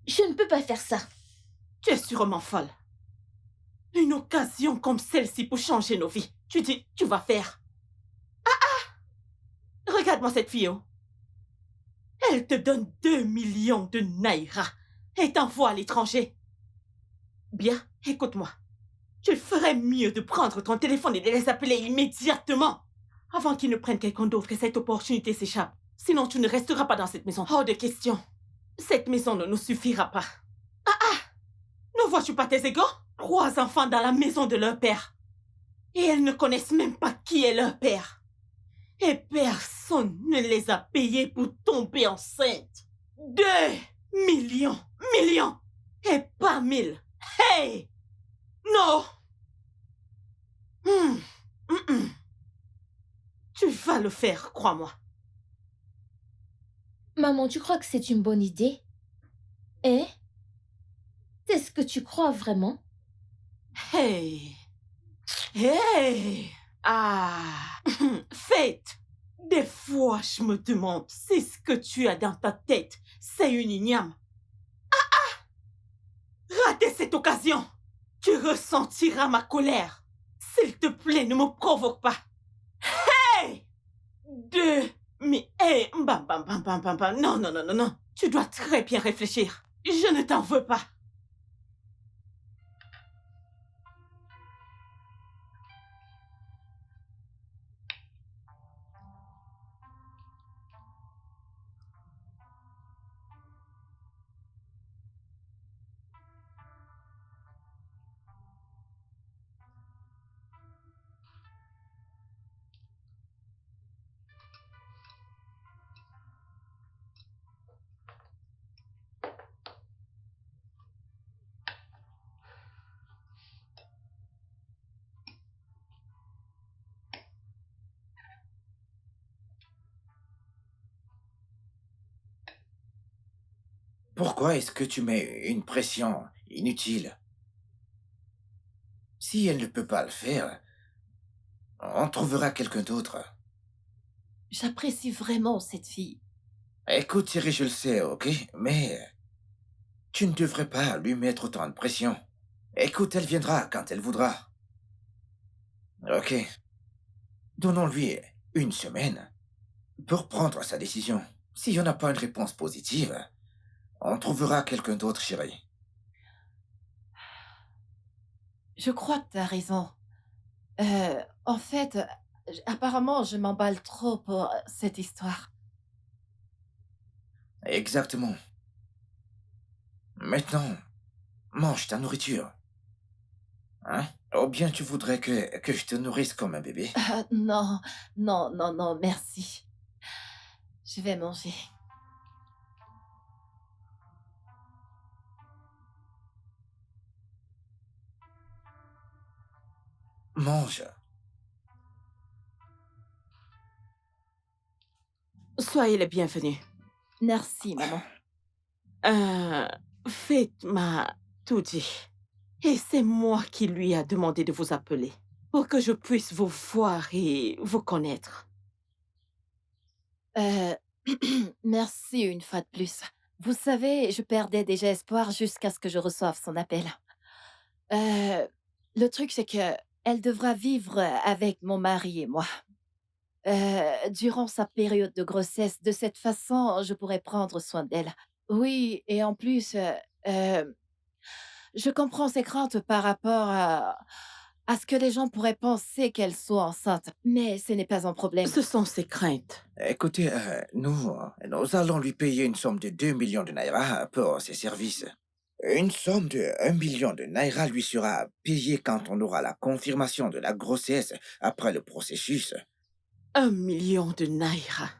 Je ne peux pas faire ça. Tu es sûrement folle. Une occasion comme celle-ci pour changer nos vies. Tu dis, tu vas faire. Regarde-moi cette fille. Oh. Elle te donne 2 millions de naira et t'envoie à l'étranger. Bien, écoute-moi. Tu ferais mieux de prendre ton téléphone et de les appeler immédiatement avant qu'ils ne prennent quelqu'un d'autre et cette opportunité s'échappe. Sinon, tu ne resteras pas dans cette maison. Hors de question. Cette maison ne nous suffira pas. Ne vois-tu pas tes égaux? 3 enfants dans la maison de leur père. Et elles ne connaissent même pas qui est leur père. Et personne ne les a payés pour tomber enceinte. 2 millions. Et pas 1000. Hey! Non! Tu vas le faire, crois-moi. Maman, tu crois que c'est une bonne idée? Hein? C'est Est-ce que tu crois vraiment? Hey! Hey! Ah! Faites! Des fois, je me demande si ce que tu as dans ta tête, c'est une igname. Ratez cette occasion! Tu ressentiras ma colère. S'il te plaît, ne me provoque pas. Hey! Mais, hey! Bam, bam, bam, bam, bam, bam. Non, non, non, non, non. Tu dois très bien réfléchir. Je ne t'en veux pas. Pourquoi est-ce que tu mets une pression inutile? Si elle ne peut pas le faire, on trouvera quelqu'un d'autre. J'apprécie vraiment cette fille. Écoute, Thierry, je le sais, ok? Mais tu ne devrais pas lui mettre autant de pression. Écoute, elle viendra quand elle voudra. Ok. Donnons-lui une semaine pour prendre sa décision. S'il n'y en a pas une réponse positive, on trouvera quelqu'un d'autre, chérie. Je crois que tu as raison. En fait, apparemment, je m'emballe trop pour cette histoire. Exactement. Maintenant, mange ta nourriture. Hein? Ou bien tu voudrais que je te nourrisse comme un bébé? Ah, non, non, non, non, merci. Je vais manger. Mange. Soyez les bienvenus. Merci, maman. Faites m'a tout dit. Et c'est moi qui lui a demandé de vous appeler. Pour que je puisse vous voir et vous connaître. Euh, merci une fois de plus. Vous savez, je perdais déjà espoir jusqu'à ce que je reçoive son appel. Euh, le truc, c'est que elle devra vivre avec mon mari et moi. Durant sa période de grossesse, de cette façon, je pourrais prendre soin d'elle. Oui, et en plus, euh, je comprends ses craintes par rapport à ce que les gens pourraient penser qu'elle soit enceinte, mais ce n'est pas un problème. Ce sont ses craintes. Écoutez, nous allons lui payer une somme de 2 millions de naira pour ses services. Une somme de 1 million de naira lui sera payée quand on aura la confirmation de la grossesse après le processus. 1 million de naira.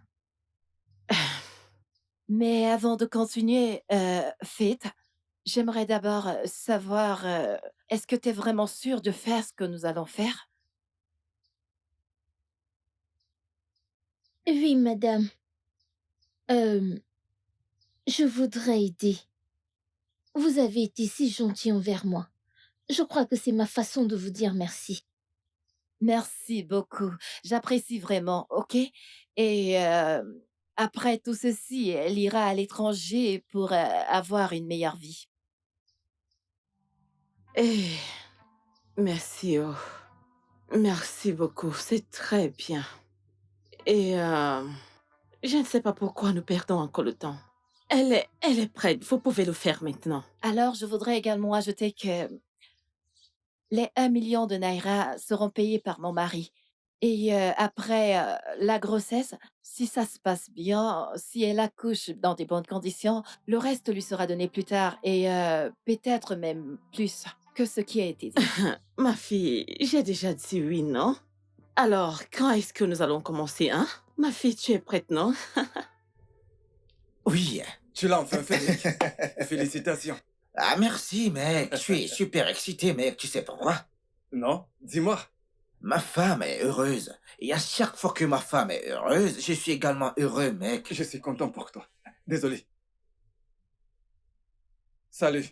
Mais avant de continuer, Faith, j'aimerais d'abord savoir, est-ce que tu es vraiment sûre de faire ce que nous allons faire? Oui, madame. Euh, je voudrais aider. Vous avez été si gentil envers moi. Je crois que c'est ma façon de vous dire merci. Merci beaucoup. J'apprécie vraiment, OK? Et après tout ceci, elle ira à l'étranger pour avoir une meilleure vie. Eh, merci, oh. Merci beaucoup, c'est très bien. Et je ne sais pas pourquoi nous perdons encore le temps. Elle est prête, vous pouvez le faire maintenant. Alors, je voudrais également ajouter que les 1 million de naira seront payés par mon mari. Et après la grossesse, si ça se passe bien, si elle accouche dans des bonnes conditions, le reste lui sera donné plus tard et peut-être même plus que ce qui a été dit. Ma fille, j'ai déjà dit oui, non? Alors, quand est-ce que nous allons commencer, hein? Ma fille, tu es prête, non? Oui. Tu l'as enfin fait, Nick. Félicitations. Ah, merci, mec. Je suis super excité, mec. Tu sais pourquoi? Non? Dis-moi. Ma femme est heureuse. Et à chaque fois que ma femme est heureuse, je suis également heureux, mec. Je suis content pour toi. Désolé. Salut.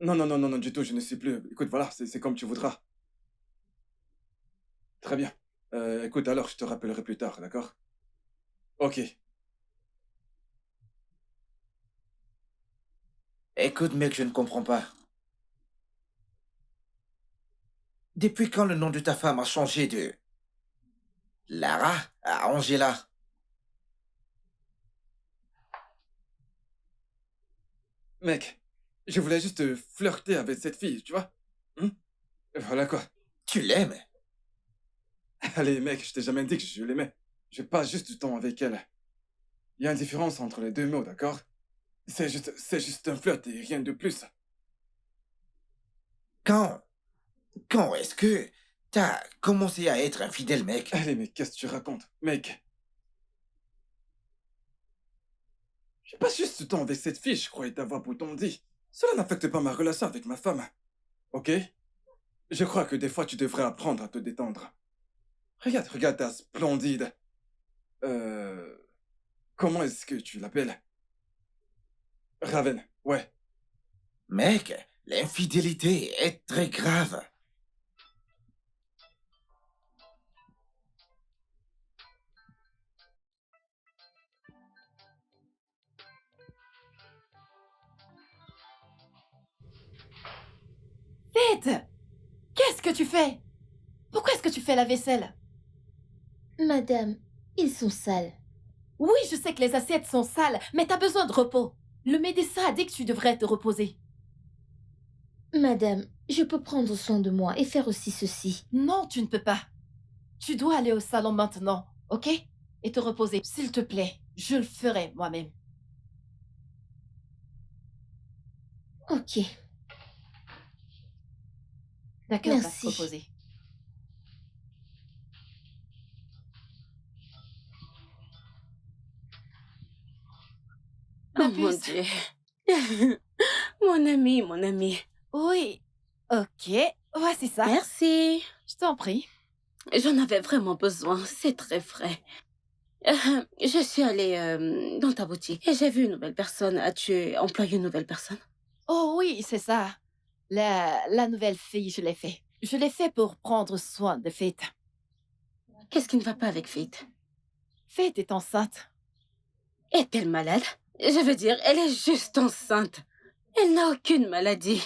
Non, non, non, non, non, du tout, je ne sais plus. Écoute, voilà, c'est comme tu voudras. Très bien. Écoute, alors, je te rappellerai plus tard, d'accord? Ok. Écoute, mec, je ne comprends pas. Depuis quand le nom de ta femme a changé de Lara à Angela? Mec, je voulais juste flirter avec cette fille, tu vois? Hmm. Voilà quoi. Tu l'aimes? Allez, mec, je t'ai jamais dit que je l'aimais. Je passe juste du temps avec elle. Il y a une différence entre les deux mots, d'accord? C'est juste un flirt et rien de plus. Quand? Quand est-ce que t'as commencé à être infidèle, mec? Allez, mais qu'est-ce que tu racontes? Mec, je passe juste du temps avec cette fille, je croyais t'avoir pourtant dit. Cela n'affecte pas ma relation avec ma femme. Ok? Je crois que des fois tu devrais apprendre à te détendre. Regarde ta splendide. Euh... Comment est-ce que tu l'appelles? Raven, ouais. Mec, l'infidélité est très grave. Vite! Qu'est-ce que tu fais? Pourquoi est-ce que tu fais la vaisselle? Madame, ils sont sales. Oui, je sais que les assiettes sont sales, mais t'as besoin de repos. Le médecin a dit que tu devrais te reposer. Madame, je peux prendre soin de moi et faire aussi ceci. Non, tu ne peux pas. Tu dois aller au salon maintenant, ok? Et te reposer, s'il te plaît. Je le ferai moi-même. Ok, D'accord, va te merci. reposer. Oh Ma mon puce. Dieu. Mon ami, mon ami. Oui. Ok, voici ça. Merci. Je t'en prie. J'en avais vraiment besoin. C'est très frais. Je suis allée dans ta boutique et j'ai vu une nouvelle personne. As-tu employé une nouvelle personne? Oh oui, c'est ça. La nouvelle fille, je l'ai fait. Je l'ai fait pour prendre soin de Faith. Qu'est-ce qui ne va pas avec Faith? Faith est enceinte. Est-elle malade? Je veux dire, elle est juste enceinte. Elle n'a aucune maladie.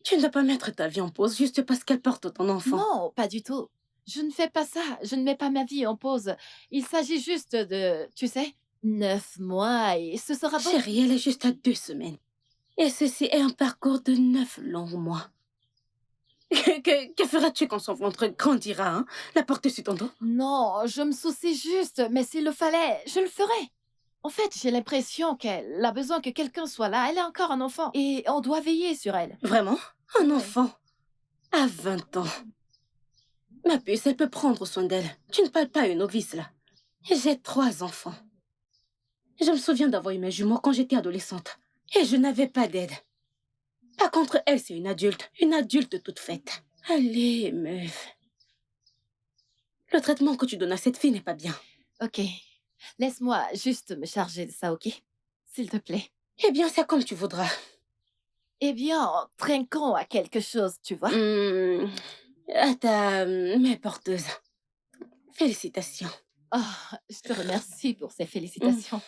Tu ne dois pas mettre ta vie en pause juste parce qu'elle porte ton enfant. Non, pas du tout. Je ne fais pas ça. Je ne mets pas ma vie en pause. Il s'agit juste de, tu sais, 9 mois et ce sera bon. Chérie, elle est juste à 2 semaines. Et ceci est un parcours de 9 longs mois. Que feras-tu quand son ventre grandira, hein? La porter sur ton dos? Non, je me soucie juste, mais s'il le fallait, je le ferais. En fait, j'ai l'impression qu'elle a besoin que quelqu'un soit là. Elle est encore un enfant et on doit veiller sur elle. Vraiment? Un Ouais. enfant? À 20 ans. Ma puce, elle peut prendre soin d'elle. Tu ne parles pas à une novice, là. J'ai 3 enfants. Je me souviens d'avoir eu mes jumeaux quand j'étais adolescente. Et je n'avais pas d'aide. Par contre, elle, c'est une adulte. Une adulte toute faite. Allez, meuf. Le traitement que tu donnes à cette fille n'est pas bien. Ok. Laisse-moi juste me charger de ça, ok? S'il te plaît. Eh bien, c'est comme tu voudras. Eh bien, trinquons à quelque chose, tu vois? À ta mère porteuse. Félicitations. Oh, je te remercie pour ces félicitations.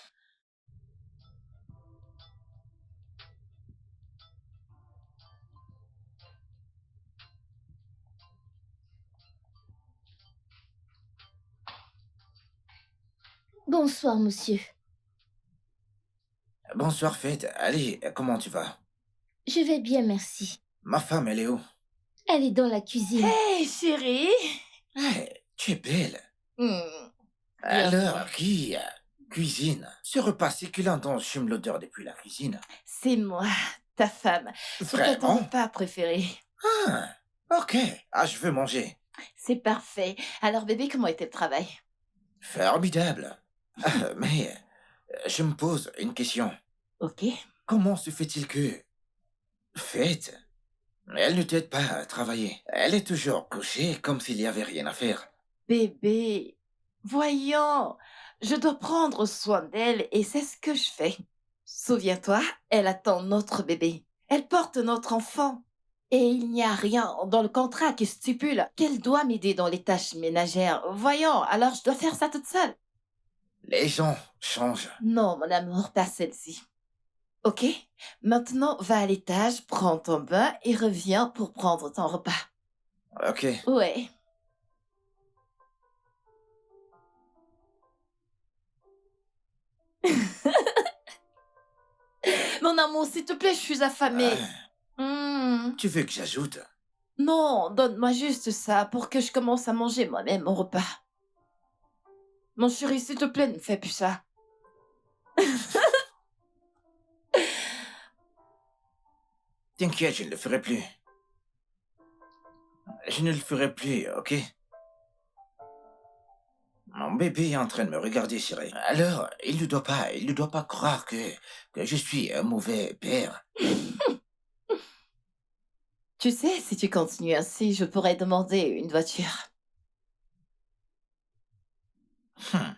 Bonsoir, monsieur. Bonsoir, Faith. Allez, comment tu vas? Je vais bien, merci. Ma femme, elle est où? Elle est dans la cuisine. Hey, chérie! Hey, tu es belle. Hmm, Alors, qui cuisine? Ce repas succulent dont j'aime l'odeur depuis la cuisine. c'est moi, ta femme. C'est ton Vraiment? repas préféré. Ah, ok. Ah, je veux manger. C'est parfait. Alors, bébé, comment était le travail? Formidable. Mais je me pose une question. Ok. Comment se fait-il que Faith, elle ne t'aide pas à travailler? Elle est toujours couchée comme s'il n'y avait rien à faire. Bébé, voyons, je dois prendre soin d'elle et c'est ce que je fais. Souviens-toi, elle attend notre bébé. Elle porte notre enfant. Et il n'y a rien dans le contrat qui stipule qu'elle doit m'aider dans les tâches ménagères. Voyons, alors je dois faire ça toute seule. Les gens changent. Non, mon amour, pas celle-ci. Ok? Maintenant, va à l'étage, prends ton bain et reviens pour prendre ton repas. Ok. Ouais. Mon amour, s'il te plaît, je suis affamée. Tu veux que j'ajoute? Non, donne-moi juste ça pour que je commence à manger moi-même mon repas. Mon chéri, s'il te plaît, ne fais plus ça. T'inquiète, je ne le ferai plus. Je ne le ferai plus, ok? Mon bébé est en train de me regarder, chérie. Alors, il ne doit pas croire que je suis un mauvais père. Tu sais, si tu continues ainsi, je pourrais demander une voiture. Hmm.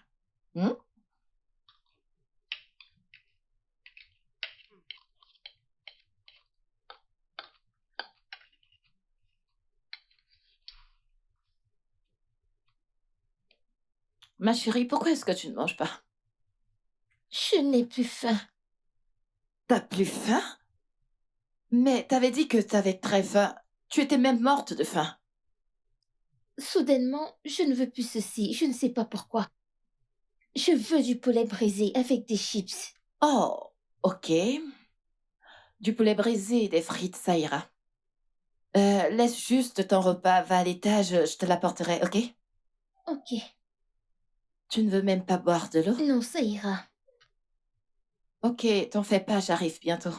Hmm? Ma chérie, pourquoi est-ce que tu ne manges pas? Je n'ai plus faim. T'as plus faim? Mais t'avais dit que t'avais très faim. Tu étais même morte de faim. Soudainement, je ne veux plus ceci. Je ne sais pas pourquoi. Je veux du poulet brisé avec des chips. Oh, ok. Du poulet brisé et des frites, ça ira. Laisse juste ton repas, va à l'étage, je te l'apporterai, ok? Ok. Tu ne veux même pas boire de l'eau? Non, ça ira. Ok, t'en fais pas, j'arrive bientôt.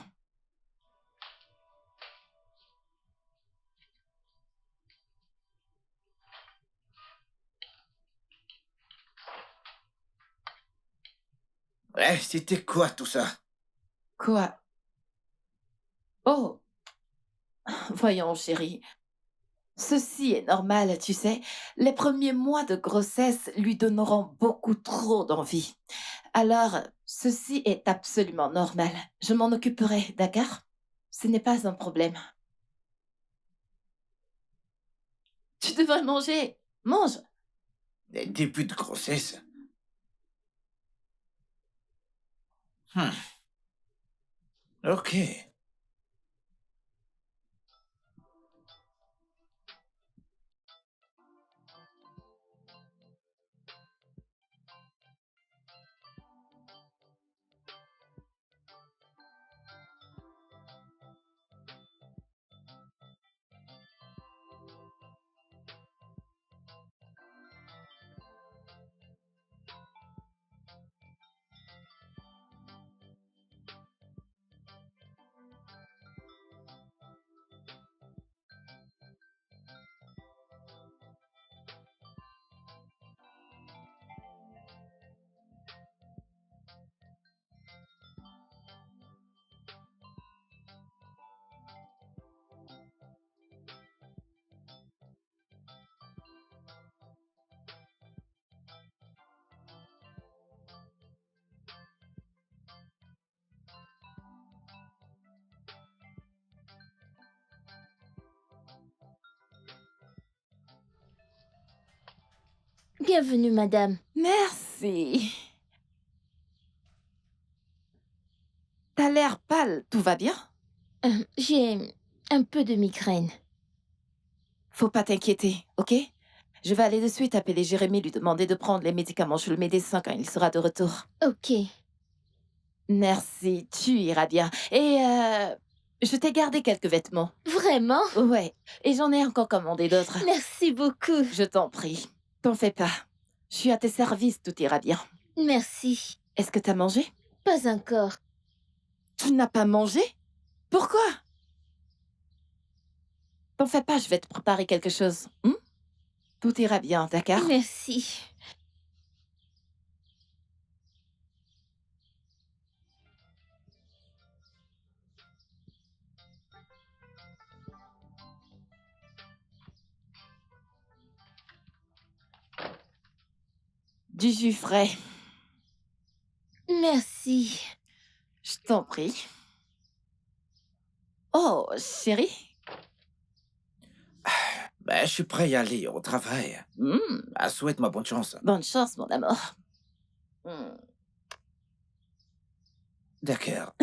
Ouais, c'était quoi tout ça? Quoi? Oh, voyons, chérie. Ceci est normal, tu sais. Les premiers mois de grossesse lui donneront beaucoup trop d'envie. Alors, ceci est absolument normal. Je m'en occuperai, d'accord? Ce n'est pas un problème. Tu devrais manger. Mange. Les débuts de grossesse? Hmm. Ok. Bienvenue, madame. Merci. T'as l'air pâle. Tout va bien? J'ai un peu de migraine. Faut pas t'inquiéter, ok? Je vais aller de suite appeler Jérémy, lui demander de prendre les médicaments chez le médecin quand il sera de retour. Ok. Merci, tu iras bien. Et je t'ai gardé quelques vêtements. Vraiment? Ouais, et j'en ai encore commandé d'autres. Merci beaucoup. Je t'en prie. T'en fais pas. Je suis à tes services, tout ira bien. Merci. Est-ce que t'as mangé? Pas encore. Tu n'as pas mangé? Pourquoi? T'en fais pas, je vais te préparer quelque chose. Tout ira bien, d'accord? Merci. Du jus frais. Merci. Je t'en prie. Oh, chérie. Ben, je suis prêt à aller au travail. Souhaite-moi bonne chance. Bonne chance, mon amour. Hmm. D'accord.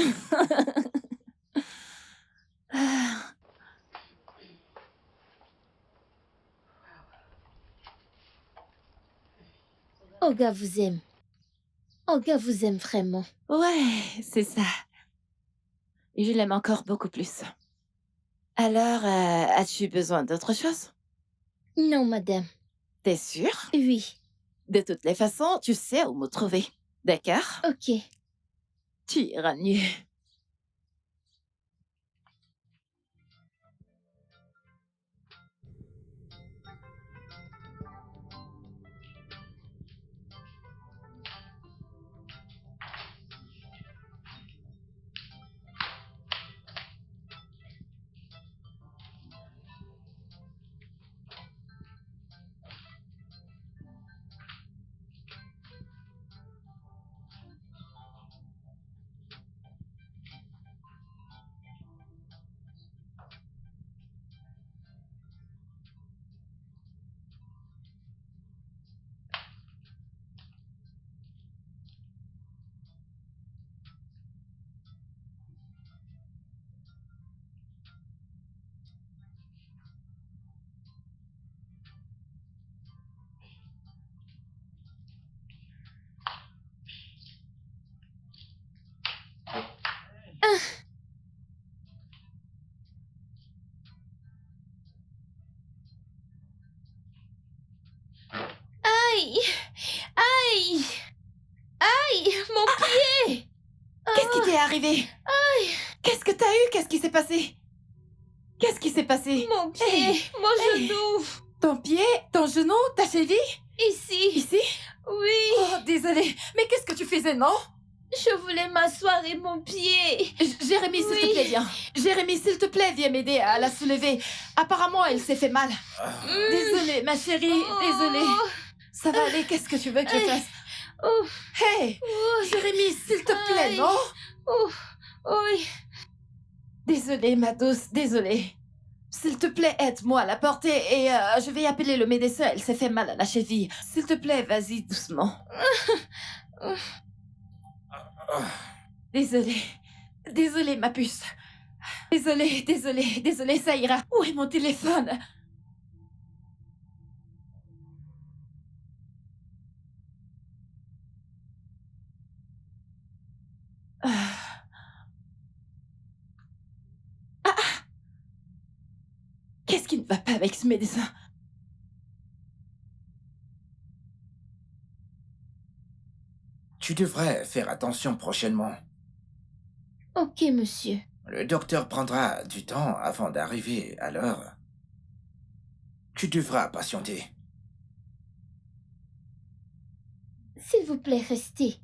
Ah, Olga vous aime. Olga vous aime vraiment. ouais, c'est ça. Et je l'aime encore beaucoup plus. Alors, as-tu besoin d'autre chose? Non, madame. T'es sûre? Oui. De toutes les façons, tu sais où me trouver. D'accord? Ok. Tu iras mieux. Aïe! Aïe! Aïe! Mon pied! Qu'est-ce qui t'est arrivé? Qu'est-ce que t'as eu? Qu'est-ce qui s'est passé? Qu'est-ce qui s'est passé? Mon pied! Hey, Mon hey. genou! Ton pied? Ton genou? Ta cheville? Ici! Ici? Oui! Oh, désolée. Mais qu'est-ce que tu faisais, non? Je voulais m'asseoir et mon pied! Jérémy, s'il te Oui. plaît, viens. Jérémy, s'il te plaît, viens m'aider à la soulever. Apparemment, elle s'est fait mal. Désolée, ma chérie, désolée. Ça va aller, qu'est-ce que tu veux que je fasse? Oh, Hey, Jérémy, s'il te plaît, Aïe. non? oh, oui! Désolée, ma douce, désolée. S'il te plaît, aide-moi à la porter et je vais appeler le médecin. Elle s'est fait mal à la cheville. S'il te plaît, vas-y, doucement. Désolée. Désolée, ma puce. Désolée, ça ira. Où est mon téléphone? Ah. Ah. Qu'est-ce qui ne va pas avec ce médecin? Tu devrais faire attention prochainement. Ok, monsieur. Le docteur prendra du temps avant d'arriver à l'heure. Tu devras patienter. S'il vous plaît, restez.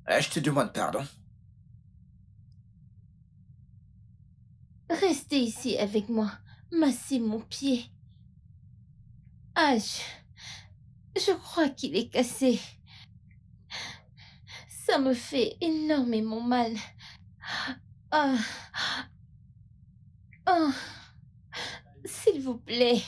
Je te demande pardon. Restez ici avec moi. Massez mon pied. Ah, je crois qu'il est cassé. Ça me fait énormément mal. Ah. Oh. S'il vous plaît.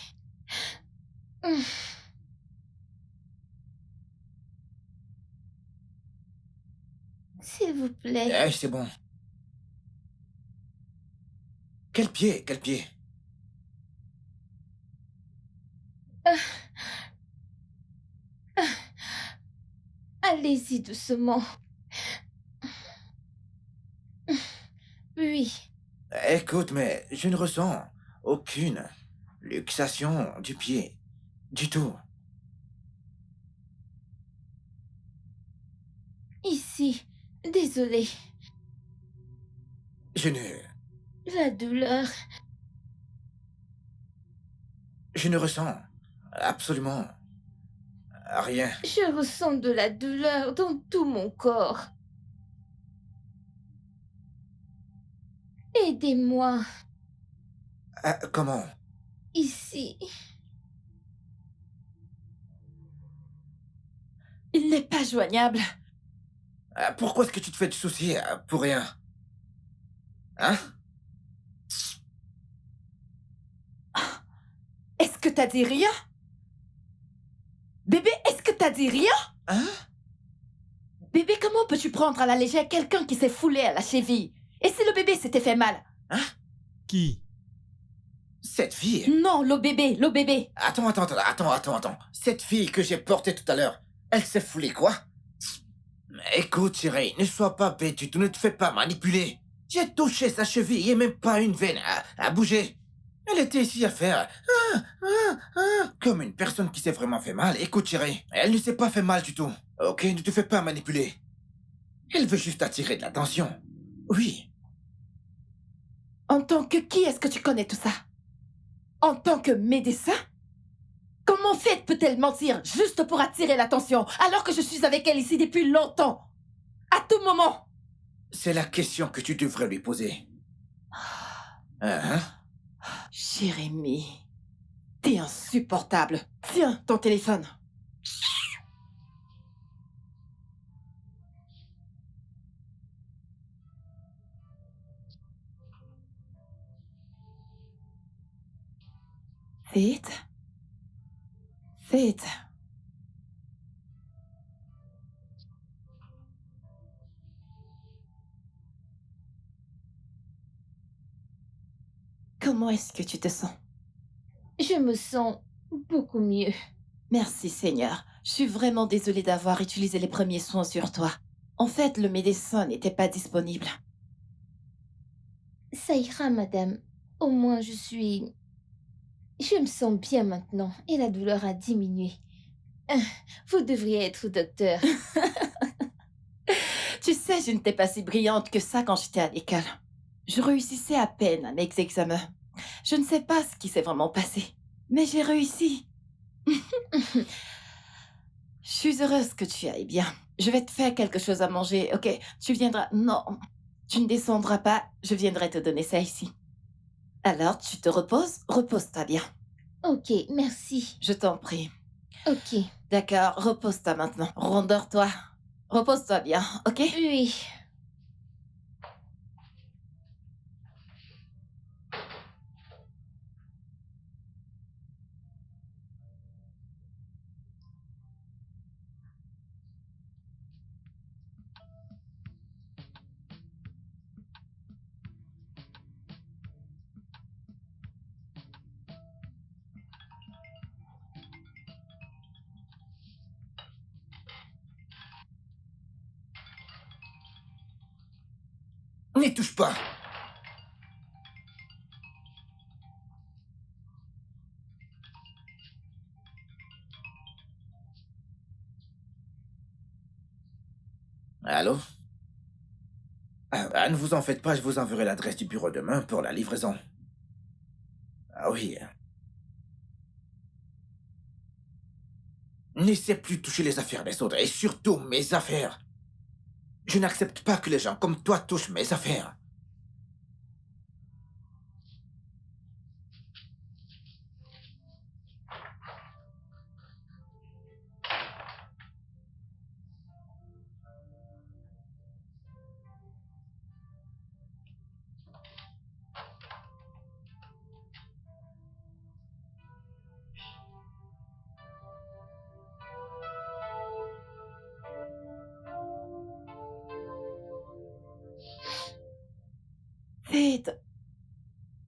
S'il vous plaît. C'est bon. Quel pied? Quel pied? Allez-y doucement. Oui. Écoute, mais je ne ressens aucune luxation du pied. Du tout. Ici. Désolée. Je ne... La douleur. Je ne ressens absolument rien. Je ressens de la douleur dans tout mon corps. Aidez-moi. Comment? Ici. Il n'est pas joignable. Pourquoi est-ce que tu te fais du souci pour rien? Hein? Est-ce que t'as dit rien? Bébé, est-ce que t'as dit rien? Hein? Bébé, comment peux-tu prendre à la légère quelqu'un qui s'est foulé à la cheville? Et si le bébé s'était fait mal? Qui? Cette fille? Non, le bébé. Attends. Cette fille que j'ai portée tout à l'heure, elle s'est foulée quoi? Écoute, chérie, ne sois pas bête, tu ne te fais pas manipuler. J'ai touché sa cheville et même pas une veine à bouger. Elle était ici à faire comme une personne qui s'est vraiment fait mal. Écoute, chérie, elle ne s'est pas fait mal du tout. Ok, ne te fais pas manipuler. Elle veut juste attirer de l'attention. Oui. En tant que qui est-ce que tu connais tout ça? En tant que médecin? Comment Faith peut-elle mentir juste pour attirer l'attention alors que je suis avec elle ici depuis longtemps? À tout moment. C'est la question que tu devrais lui poser. Hein? Jérémy, t'es insupportable. Tiens, ton téléphone. Faith. Comment est-ce que tu te sens? Je me sens beaucoup mieux. Merci Seigneur. Je suis vraiment désolée d'avoir utilisé les premiers soins sur toi. En fait, le médecin n'était pas disponible. Ça ira, madame. Au moins, je me sens bien maintenant et la douleur a diminué. Vous devriez être docteur. Tu sais, je n'étais pas si brillante que ça quand j'étais à l'école. Je réussissais à peine à mes examens. Je ne sais pas ce qui s'est vraiment passé, mais j'ai réussi. Je suis heureuse que tu ailles bien. Je vais te faire quelque chose à manger, ok? Tu viendras... Non, tu ne descendras pas. Je viendrai te donner ça ici. Alors, tu te reposes? Repose-toi bien. Ok, merci. Je t'en prie. Ok. D'accord, repose-toi maintenant. Rendors-toi. Repose-toi bien, ok? Oui. N'y touche pas. Allô? Ne vous en faites pas, je vous enverrai l'adresse du bureau demain pour la livraison. Ah oui. N'essaie plus de toucher les affaires des autres, et surtout mes affaires. Je n'accepte pas que les gens comme toi touchent mes affaires. Faith,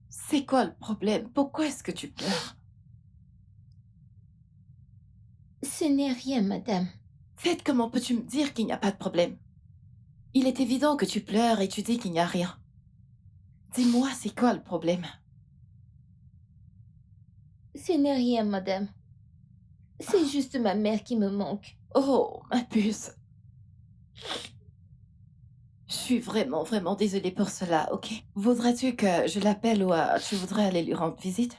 c'est quoi le problème? Pourquoi est-ce que tu pleures? Ce n'est rien, madame. Faith, comment peux-tu me dire qu'il n'y a pas de problème? Il est évident que tu pleures et tu dis qu'il n'y a rien. Dis-moi, c'est quoi le problème? Ce n'est rien, madame. C'est juste ma mère qui me manque. Oh, ma puce. Je suis vraiment, vraiment désolée pour cela, ok? Voudrais-tu que je l'appelle ou tu voudrais aller lui rendre visite?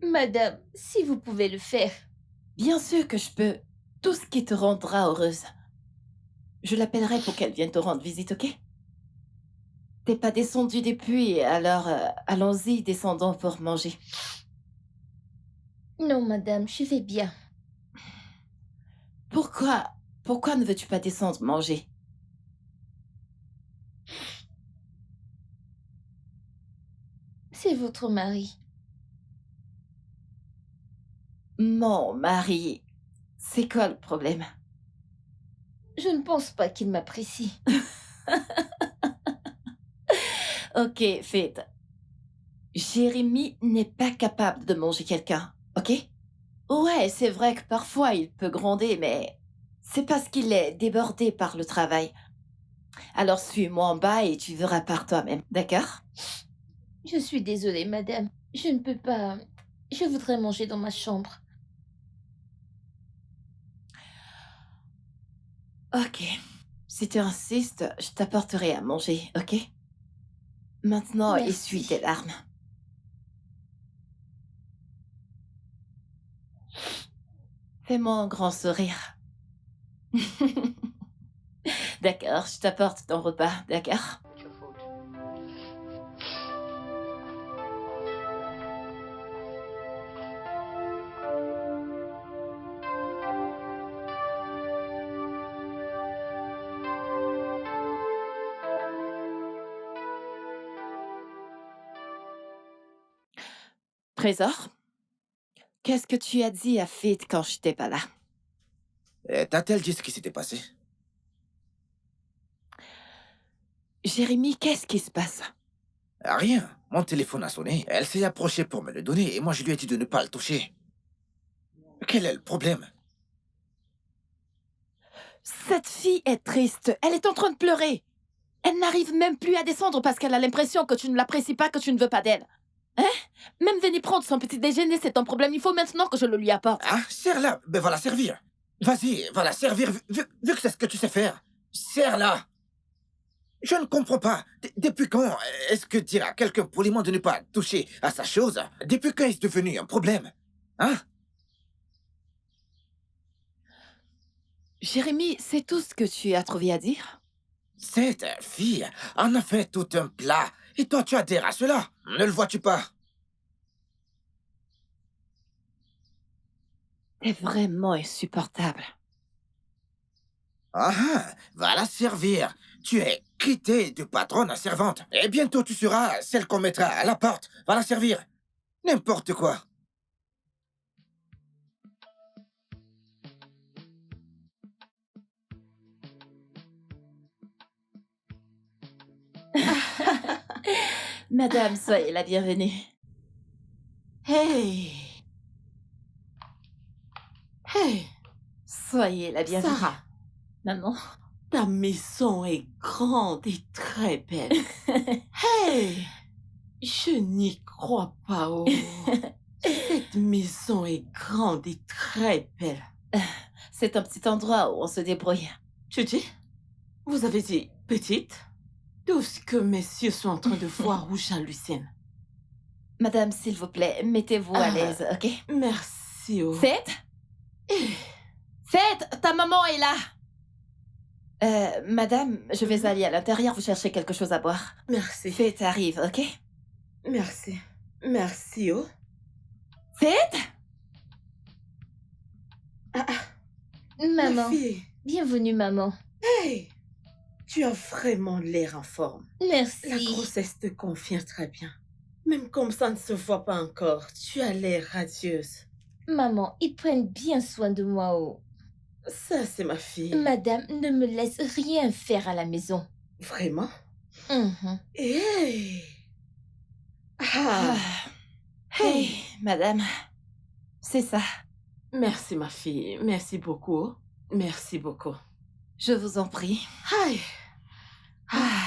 Madame, si vous pouvez le faire. Bien sûr que je peux. Tout ce qui te rendra heureuse. Je l'appellerai pour qu'elle vienne te rendre visite, ok? T'es pas descendu depuis, alors allons-y, descendons pour manger. Non, madame, je vais bien. Pourquoi ne veux-tu pas descendre manger? C'est votre mari. Mon mari. C'est quoi le problème? Je ne pense pas qu'il m'apprécie. Ok, Faith. Jérémy n'est pas capable de manger quelqu'un, ok? Ouais, c'est vrai que parfois il peut gronder, mais c'est parce qu'il est débordé par le travail. Alors suis-moi en bas et tu verras par toi-même, d'accord? Je suis désolée, madame. Je ne peux pas. Je voudrais manger dans ma chambre. Ok. Si tu insistes, je t'apporterai à manger, ok? Maintenant, essuie Merci. tes larmes. Fais-moi un grand sourire. D'accord, je t'apporte ton repas, d'accord? Trésor, qu'est-ce que tu as dit à Faith quand j'étais pas là? T'a-t-elle dit ce qui s'était passé? Jérémy, qu'est-ce qui se passe? Rien. Mon téléphone a sonné. Elle s'est approchée pour me le donner et moi je lui ai dit de ne pas le toucher. Quel est le problème? Cette fille est triste. Elle est en train de pleurer. Elle n'arrive même plus à descendre parce qu'elle a l'impression que tu ne l'apprécies pas, que tu ne veux pas d'elle. Hein? Même venir prendre son petit déjeuner, c'est un problème. Il faut maintenant que je le lui apporte. Ah, serre-la. Ben va la servir. Vas-y, va la servir vu que c'est ce que tu sais faire. Serre-la. Je ne comprends pas. Depuis quand est-ce que dire à quelqu'un poliment de ne pas toucher à sa chose? Depuis quand est-ce devenu un problème? Hein? Jérémy, c'est tout ce que tu as trouvé à dire? Cette fille en a fait tout un plat. Et toi, tu adhères à cela. Ne le vois-tu pas? C'est vraiment insupportable. Ah ah, va la servir. Tu es quitté de patronne à servante. Et bientôt, tu seras celle qu'on mettra à la porte. Va la servir. N'importe quoi. Madame, soyez la bienvenue. Hey! Hey! Soyez la bienvenue. Sarah, Maman. ta maison est grande et très belle. Hey! Je n'y crois pas, oh. Cette maison est grande et très belle. C'est un petit endroit où on se débrouille. Tu dis? Vous avez dit petite? Tout ce que messieurs sont en train de voir où j'hallucine. Madame, s'il vous plaît, mettez-vous à Ah. l'aise, ok? Merci, oh. Faith? Faith, ta maman est là! Madame, je vais aller à l'intérieur vous chercher quelque chose à boire. Merci. Faith arrive, ok? Merci. Merci, oh. Faith? Ah, Maman. ma fille. Bienvenue, maman. Hey! Tu as vraiment l'air en forme. Merci. La grossesse te convient très bien. Même comme ça ne se voit pas encore, tu as l'air radieuse. Maman, ils prennent bien soin de moi, oh. Ça, c'est ma fille. Madame ne me laisse rien faire à la maison. Vraiment? Mhm. Hey! Ah. Ah! Hey, madame. C'est ça. Merci, ma fille. Merci beaucoup. Merci beaucoup. Je vous en prie. Aïe! Ah!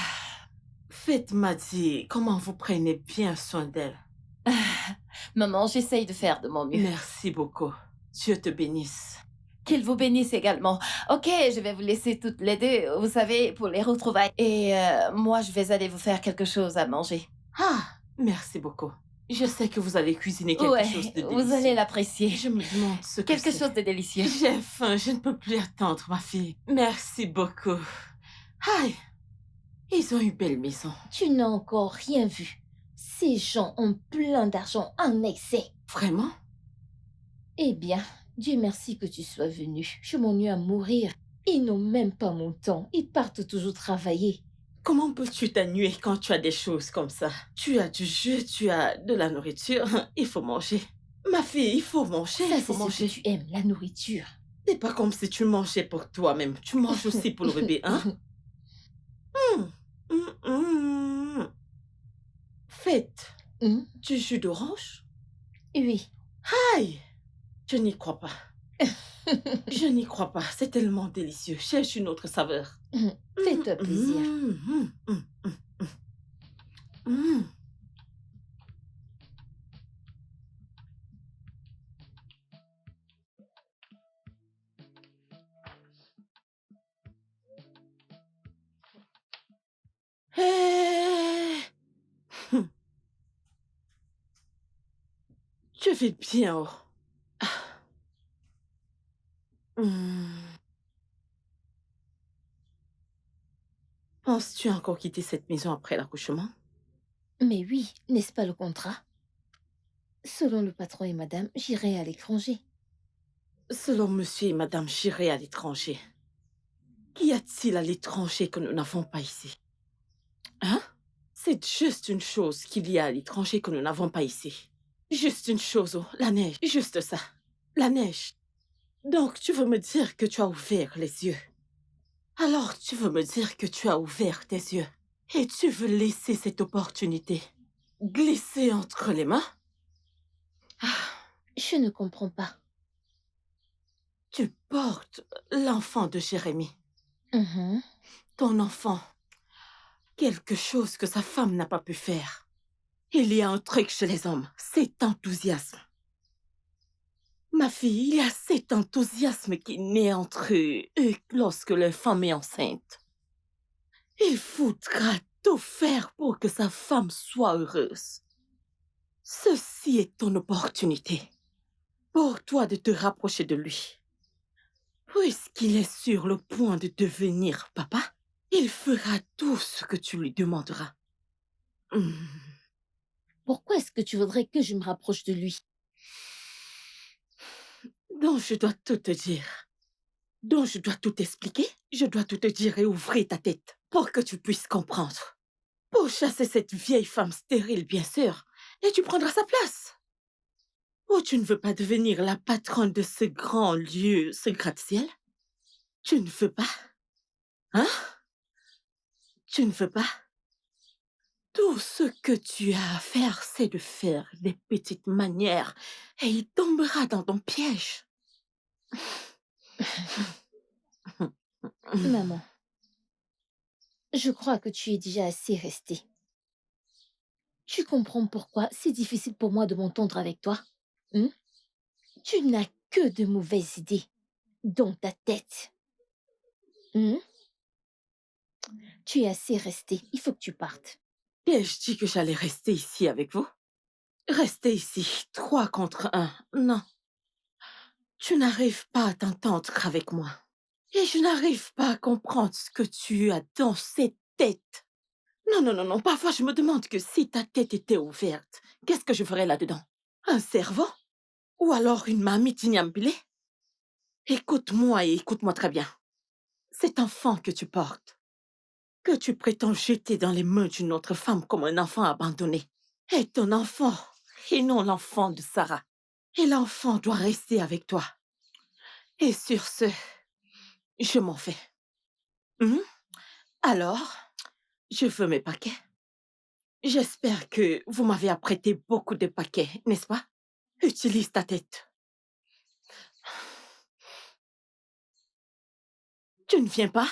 Faites m'a dit comment vous prenez bien soin d'elle. Maman, j'essaye de faire de mon mieux. Merci beaucoup. Dieu te bénisse. Qu'il vous bénisse également. Ok, je vais vous laisser toutes les deux, vous savez, pour les retrouvailles. Et moi, je vais aller vous faire quelque chose à manger. Ah! Merci beaucoup. Je sais que vous allez cuisiner quelque chose de délicieux. vous allez l'apprécier. Je me demande ce que Quelque c'est. chose de délicieux. J'ai faim, je ne peux plus attendre, ma fille. Merci beaucoup. Aïe! Ils ont une belle maison. Tu n'as encore rien vu. Ces gens ont plein d'argent en excès. Vraiment? Eh bien, Dieu merci que tu sois venu. Je m'ennuie à mourir. Ils n'ont même pas mon temps. Ils partent toujours travailler. Comment peux-tu t'ennuyer quand tu as des choses comme ça? Tu as du jus, tu as de la nourriture. Il faut manger. Ma fille, il faut manger, Ça, il c'est faut ce que manger. tu aimes, la nourriture. C'est pas comme si tu mangeais pour toi-même. Tu manges aussi pour le bébé, hein? Hum, hum. Faites Hmm? du jus d'orange? Oui. Aïe! Je n'y crois pas. Je n'y crois pas. C'est tellement délicieux. Cherche une autre saveur. Fais-toi plaisir. Hum. Eh, hum. Je vais bien. Oh. Ah. Hum. Penses-tu encore quitter cette maison après l'accouchement? Mais oui, n'est-ce pas le contrat? Selon le patron et madame, j'irai à l'étranger. Selon monsieur et madame, j'irai à l'étranger. Qu'y a-t-il à l'étranger que nous n'avons pas ici? Hein? C'est juste une chose qu'il y a à l'étranger que nous n'avons pas ici. Juste une chose, oh, la neige. Juste ça. La neige. Donc, tu veux me dire que tu as ouvert les yeux. Alors, tu veux me dire que tu as ouvert tes yeux. Et tu veux laisser cette opportunité glisser entre les mains? Je ne comprends pas. Tu portes l'enfant de Jérémie. Mhm. Ton enfant. Quelque chose que sa femme n'a pas pu faire. Il y a un truc chez les hommes. C'est enthousiasme. Ma fille, il y a cet enthousiasme qui naît entre eux lorsque leur femme est enceinte. Il faudra tout faire pour que sa femme soit heureuse. Ceci est ton opportunité pour toi de te rapprocher de lui. Puisqu'il est sur le point de devenir papa, il fera tout ce que tu lui demanderas. Hmm. Pourquoi est-ce que tu voudrais que je me rapproche de lui? Donc je dois tout te dire. Donc je dois tout expliquer. Je dois tout te dire et ouvrir ta tête pour que tu puisses comprendre. Pour chasser cette vieille femme stérile, bien sûr, et tu prendras sa place. Ou tu ne veux pas devenir la patronne de ce grand lieu, ce gratte-ciel? Tu ne veux pas? Hein? Tu ne veux pas? Tout ce que tu as à faire, c'est de faire des petites manières et il tombera dans ton piège. Maman, je crois que tu es déjà assez restée. Tu comprends pourquoi c'est difficile pour moi de m'entendre avec toi? Hmm? Tu n'as que de mauvaises idées dans ta tête. Hmm? Tu es assez resté. Il faut que tu partes. Ai-je dit que j'allais rester ici avec vous? Rester ici, 3 contre 1. Non. Tu n'arrives pas à t'entendre avec moi. Et je n'arrive pas à comprendre ce que tu as dans cette tête. Non, non, non, non. Parfois, je me demande que si ta tête était ouverte, qu'est-ce que je ferais là-dedans? Un cerveau? Ou alors une mamie tignambélé? Écoute-moi et écoute-moi très bien. Cet enfant que tu portes, que tu prétends jeter dans les mains d'une autre femme comme un enfant abandonné, est ton enfant et non l'enfant de Sarah. Et l'enfant doit rester avec toi. Et sur ce, je m'en vais. Hmm? Alors, je veux mes paquets. J'espère que vous m'avez apprêté beaucoup de paquets, n'est-ce pas? Utilise ta tête. Tu ne viens pas?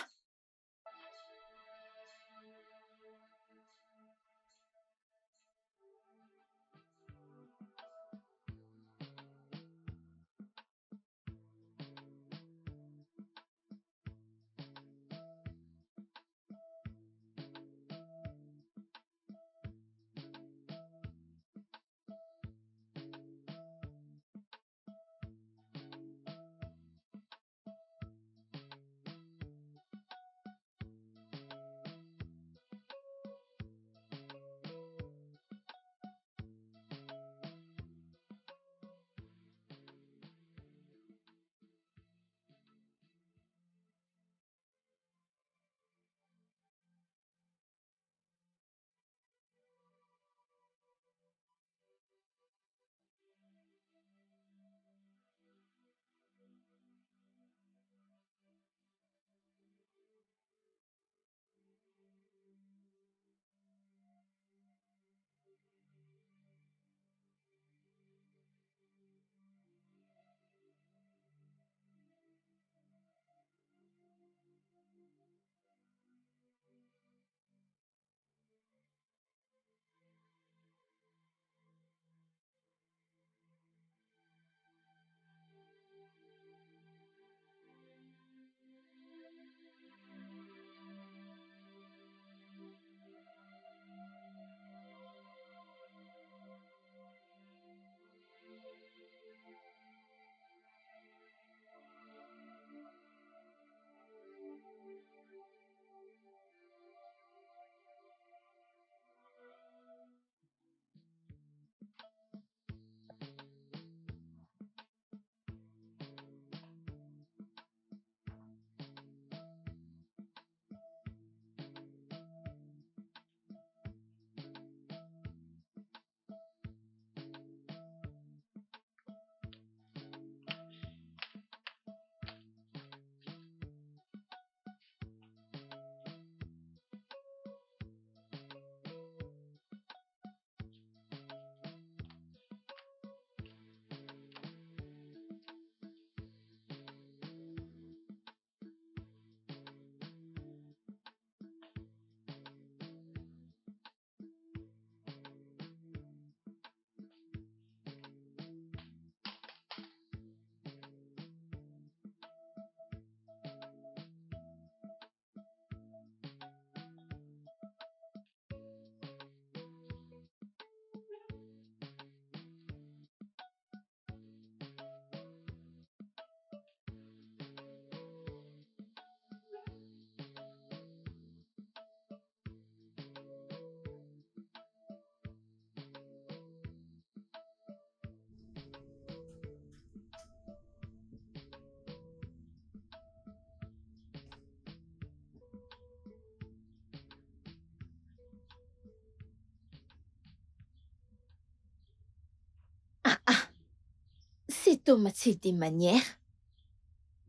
Cet homme a-t-il des manières?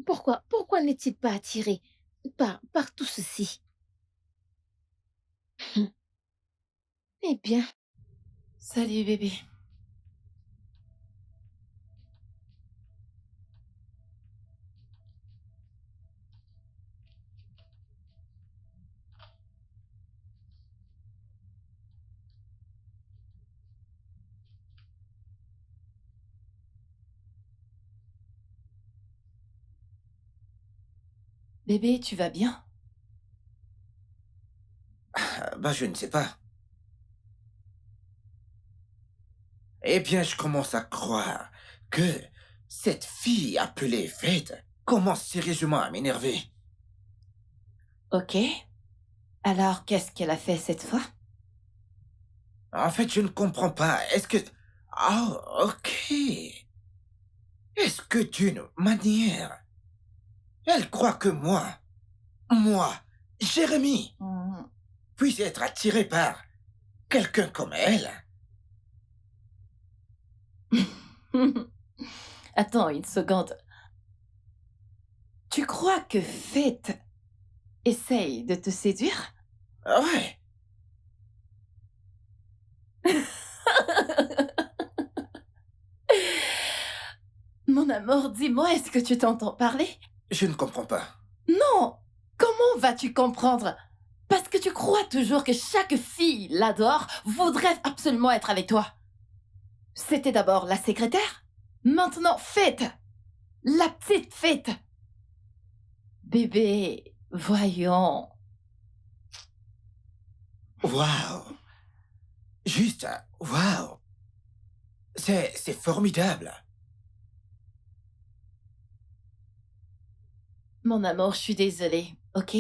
Pourquoi n'est-il pas attiré par tout ceci? Eh bien, Salut bébé. Bébé, tu vas bien? Bah, je ne sais pas. Eh bien, je commence à croire que cette fille appelée Fate commence sérieusement à m'énerver. Ok. Alors, qu'est-ce qu'elle a fait cette fois? En fait, je ne comprends pas. Est-ce que... Oh, ok. Est-ce que d'une manière, elle croit que moi, Jérémy, Hmm. puisse être attiré par quelqu'un comme elle? Attends une seconde. Tu crois que Fate essaye de te séduire? Ouais. Mon amour, dis-moi, est-ce que tu t'entends parler? Je ne comprends pas. Non! Comment vas-tu comprendre? Parce que tu crois toujours que chaque fille l'adore, voudrait absolument être avec toi. C'était d'abord la secrétaire, maintenant Fate, la petite Fate. Bébé, voyons. Waouh. Juste, waouh. C'est formidable. Mon amour, je suis désolée, ok?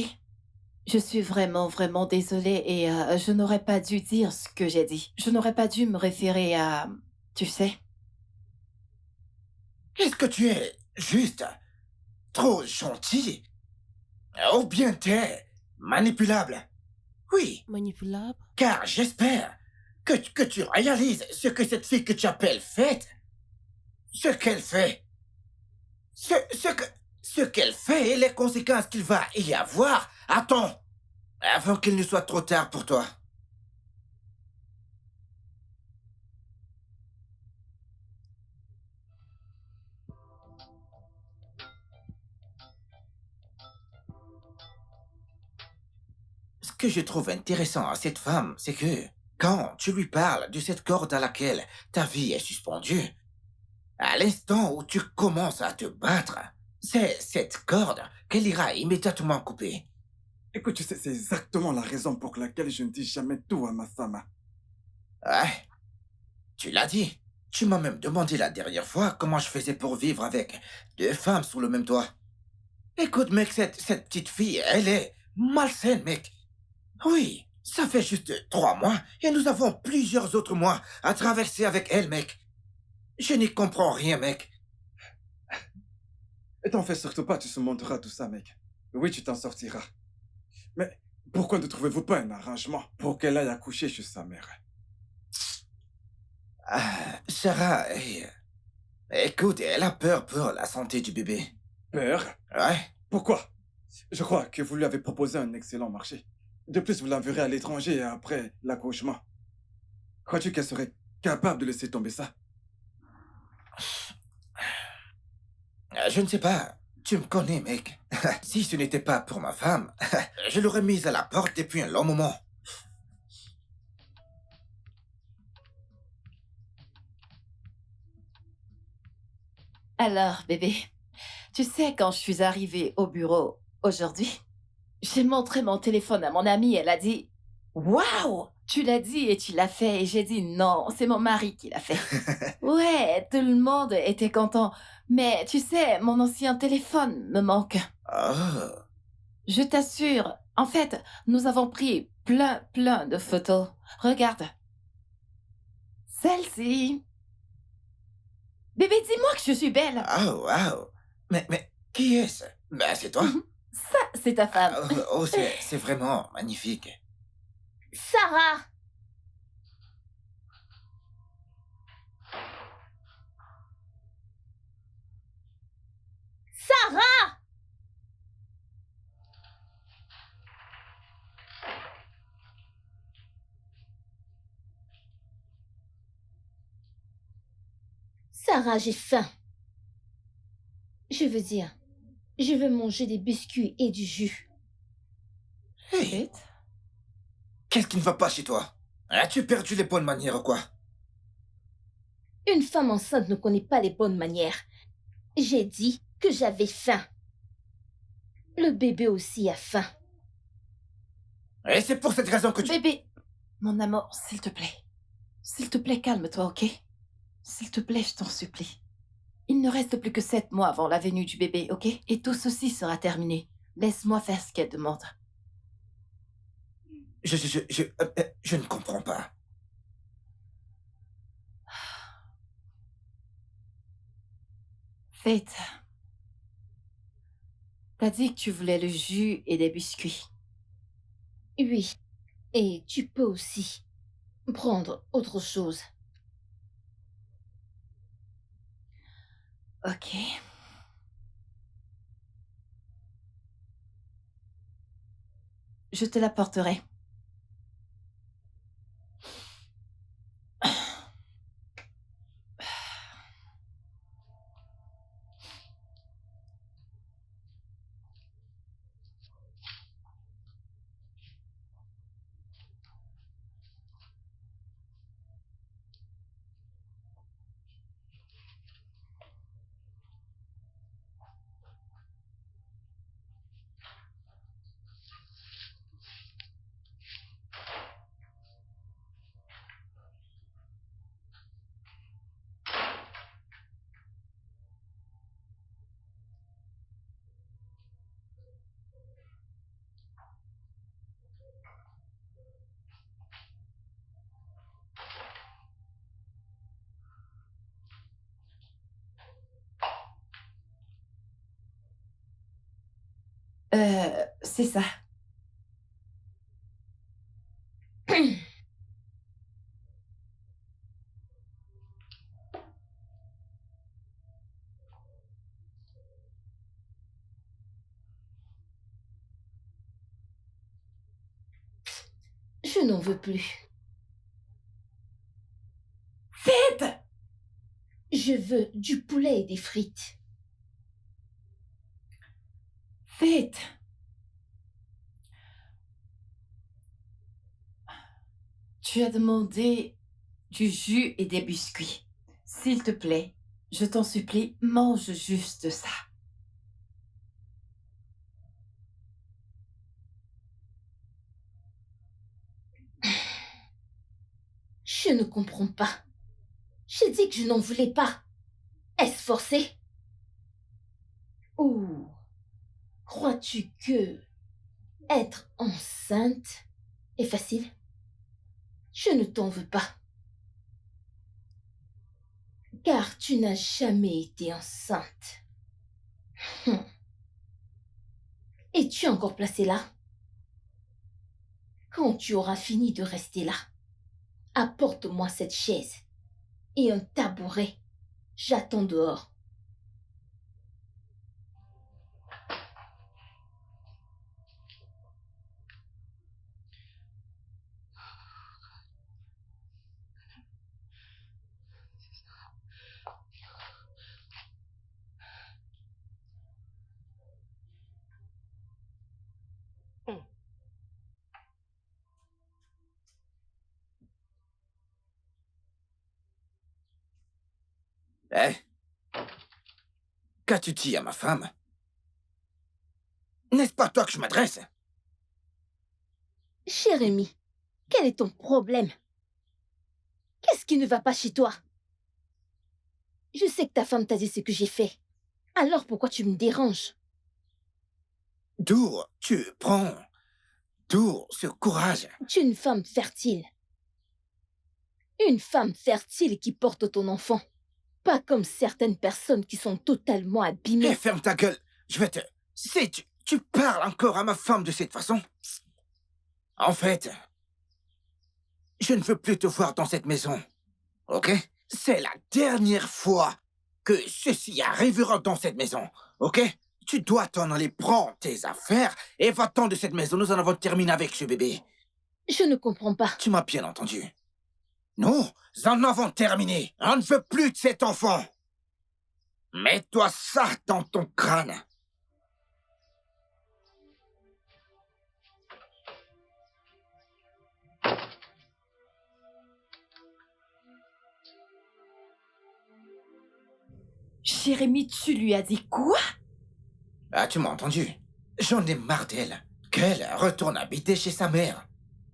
Je suis vraiment, vraiment désolée et je n'aurais pas dû dire ce que j'ai dit. Je n'aurais pas dû me référer à... Tu sais? Est-ce que tu es juste trop gentil? Ou bien t'es manipulable? Oui, Manipulable? car j'espère que tu réalises ce que cette fille que tu appelles Fête, ce qu'elle fait, ce, ce que, ce qu'elle fait et les conséquences qu'il va y avoir. Attends, avant qu'il ne soit trop tard pour toi. Ce que je trouve intéressant à cette femme, c'est que quand tu lui parles de cette corde à laquelle ta vie est suspendue, à l'instant où tu commences à te battre, c'est cette corde qu'elle ira immédiatement couper. Écoute, tu sais, c'est exactement la raison pour laquelle je ne dis jamais tout à ma femme. Ouais, tu l'as dit. Tu m'as même demandé la dernière fois comment je faisais pour vivre avec deux femmes sous le même toit. Écoute, mec, cette petite fille, elle est malsaine, mec. Oui, ça fait juste 3 mois et nous avons plusieurs autres mois à traverser avec elle, mec. Je n'y comprends rien, mec. Et t'en fais surtout pas, tu se monteras tout ça, mec. Oui, tu t'en sortiras. Mais pourquoi ne trouvez-vous pas un arrangement pour qu'elle aille accoucher chez sa mère? Sarah, écoute, elle a peur pour la santé du bébé. Peur? Ouais. Pourquoi? Je crois que vous lui avez proposé un excellent marché. De plus, vous l'enverrez à l'étranger après l'accouchement. Crois-tu qu'elle serait capable de laisser tomber ça? Je ne sais pas. Tu me connais, mec. Si ce n'était pas pour ma femme, je l'aurais mise à la porte depuis un long moment. Alors, bébé, tu sais, quand je suis arrivée au bureau aujourd'hui, j'ai montré mon téléphone à mon amie. Elle a dit waouh! Tu l'as dit et tu l'as fait. Et j'ai dit non, c'est mon mari qui l'a fait. Ouais, tout le monde était content. Mais tu sais, mon ancien téléphone me manque. Oh. Je t'assure. En fait, nous avons pris plein de photos. Regarde. Celle-ci. Bébé, dis-moi que je suis belle. Oh, wow. Mais qui est-ce? Ben, c'est toi. Ça, c'est ta femme. Oh, c'est vraiment magnifique. Sarah! Sarah! Sarah, j'ai faim. Je veux dire, je veux manger des biscuits et du jus. Hey, Faith? qu'est-ce qui ne va pas chez toi? As-tu perdu les bonnes manières ou quoi? Une femme enceinte ne connaît pas les bonnes manières. J'ai dit que j'avais faim. Le bébé aussi a faim. Et c'est pour cette raison que tu... Bébé! Mon amour, s'il te plaît. S'il te plaît, calme-toi, ok? S'il te plaît, je t'en supplie. Il ne reste plus que 7 mois avant la venue du bébé, ok? Et tout ceci sera terminé. Laisse-moi faire ce qu'elle demande. Je ne comprends pas. Faith, t'as dit que tu voulais le jus et des biscuits. Oui, et tu peux aussi prendre autre chose. Ok. Je te l'apporterai. C'est ça. Je n'en veux plus. Faith! Je veux du poulet et des frites. Faith! Tu as demandé du jus et des biscuits. S'il te plaît, je t'en supplie, mange juste ça. Je ne comprends pas. J'ai dit que je n'en voulais pas. Est-ce forcé? Ou crois-tu que être enceinte est facile? Je ne t'en veux pas. Car tu n'as jamais été enceinte. Hum. Es-tu encore placé là? Quand tu auras fini de rester là, apporte-moi cette chaise et un tabouret. J'attends dehors. Eh? Qu'as-tu dit à ma femme? N'est-ce pas à toi que je m'adresse? Jérémie, quel est ton problème? Qu'est-ce qui ne va pas chez toi? Je sais que ta femme t'a dit ce que j'ai fait. Alors pourquoi tu me déranges? D'où tu prends... D'où ce courage? Tu es une femme fertile. Une femme fertile qui porte ton enfant. Pas comme certaines personnes qui sont totalement Eh, abîmées. ferme ta gueule. Je vais te... Si tu parles encore à ma femme de cette façon... En fait... Je ne veux plus te voir dans cette maison. Ok? C'est la dernière fois que ceci arrivera dans cette maison, ok? Tu dois t'en aller prendre tes affaires et va-t'en de cette maison. Nous en avons terminé avec ce bébé. Je ne comprends pas. Tu m'as bien entendu. Nous en avons terminé. On ne veut plus de cet enfant. Mets-toi ça dans ton crâne. Jérémy, tu lui as dit quoi? Ah, tu m'as entendu? J'en ai marre d'elle. Qu'elle retourne habiter chez sa mère.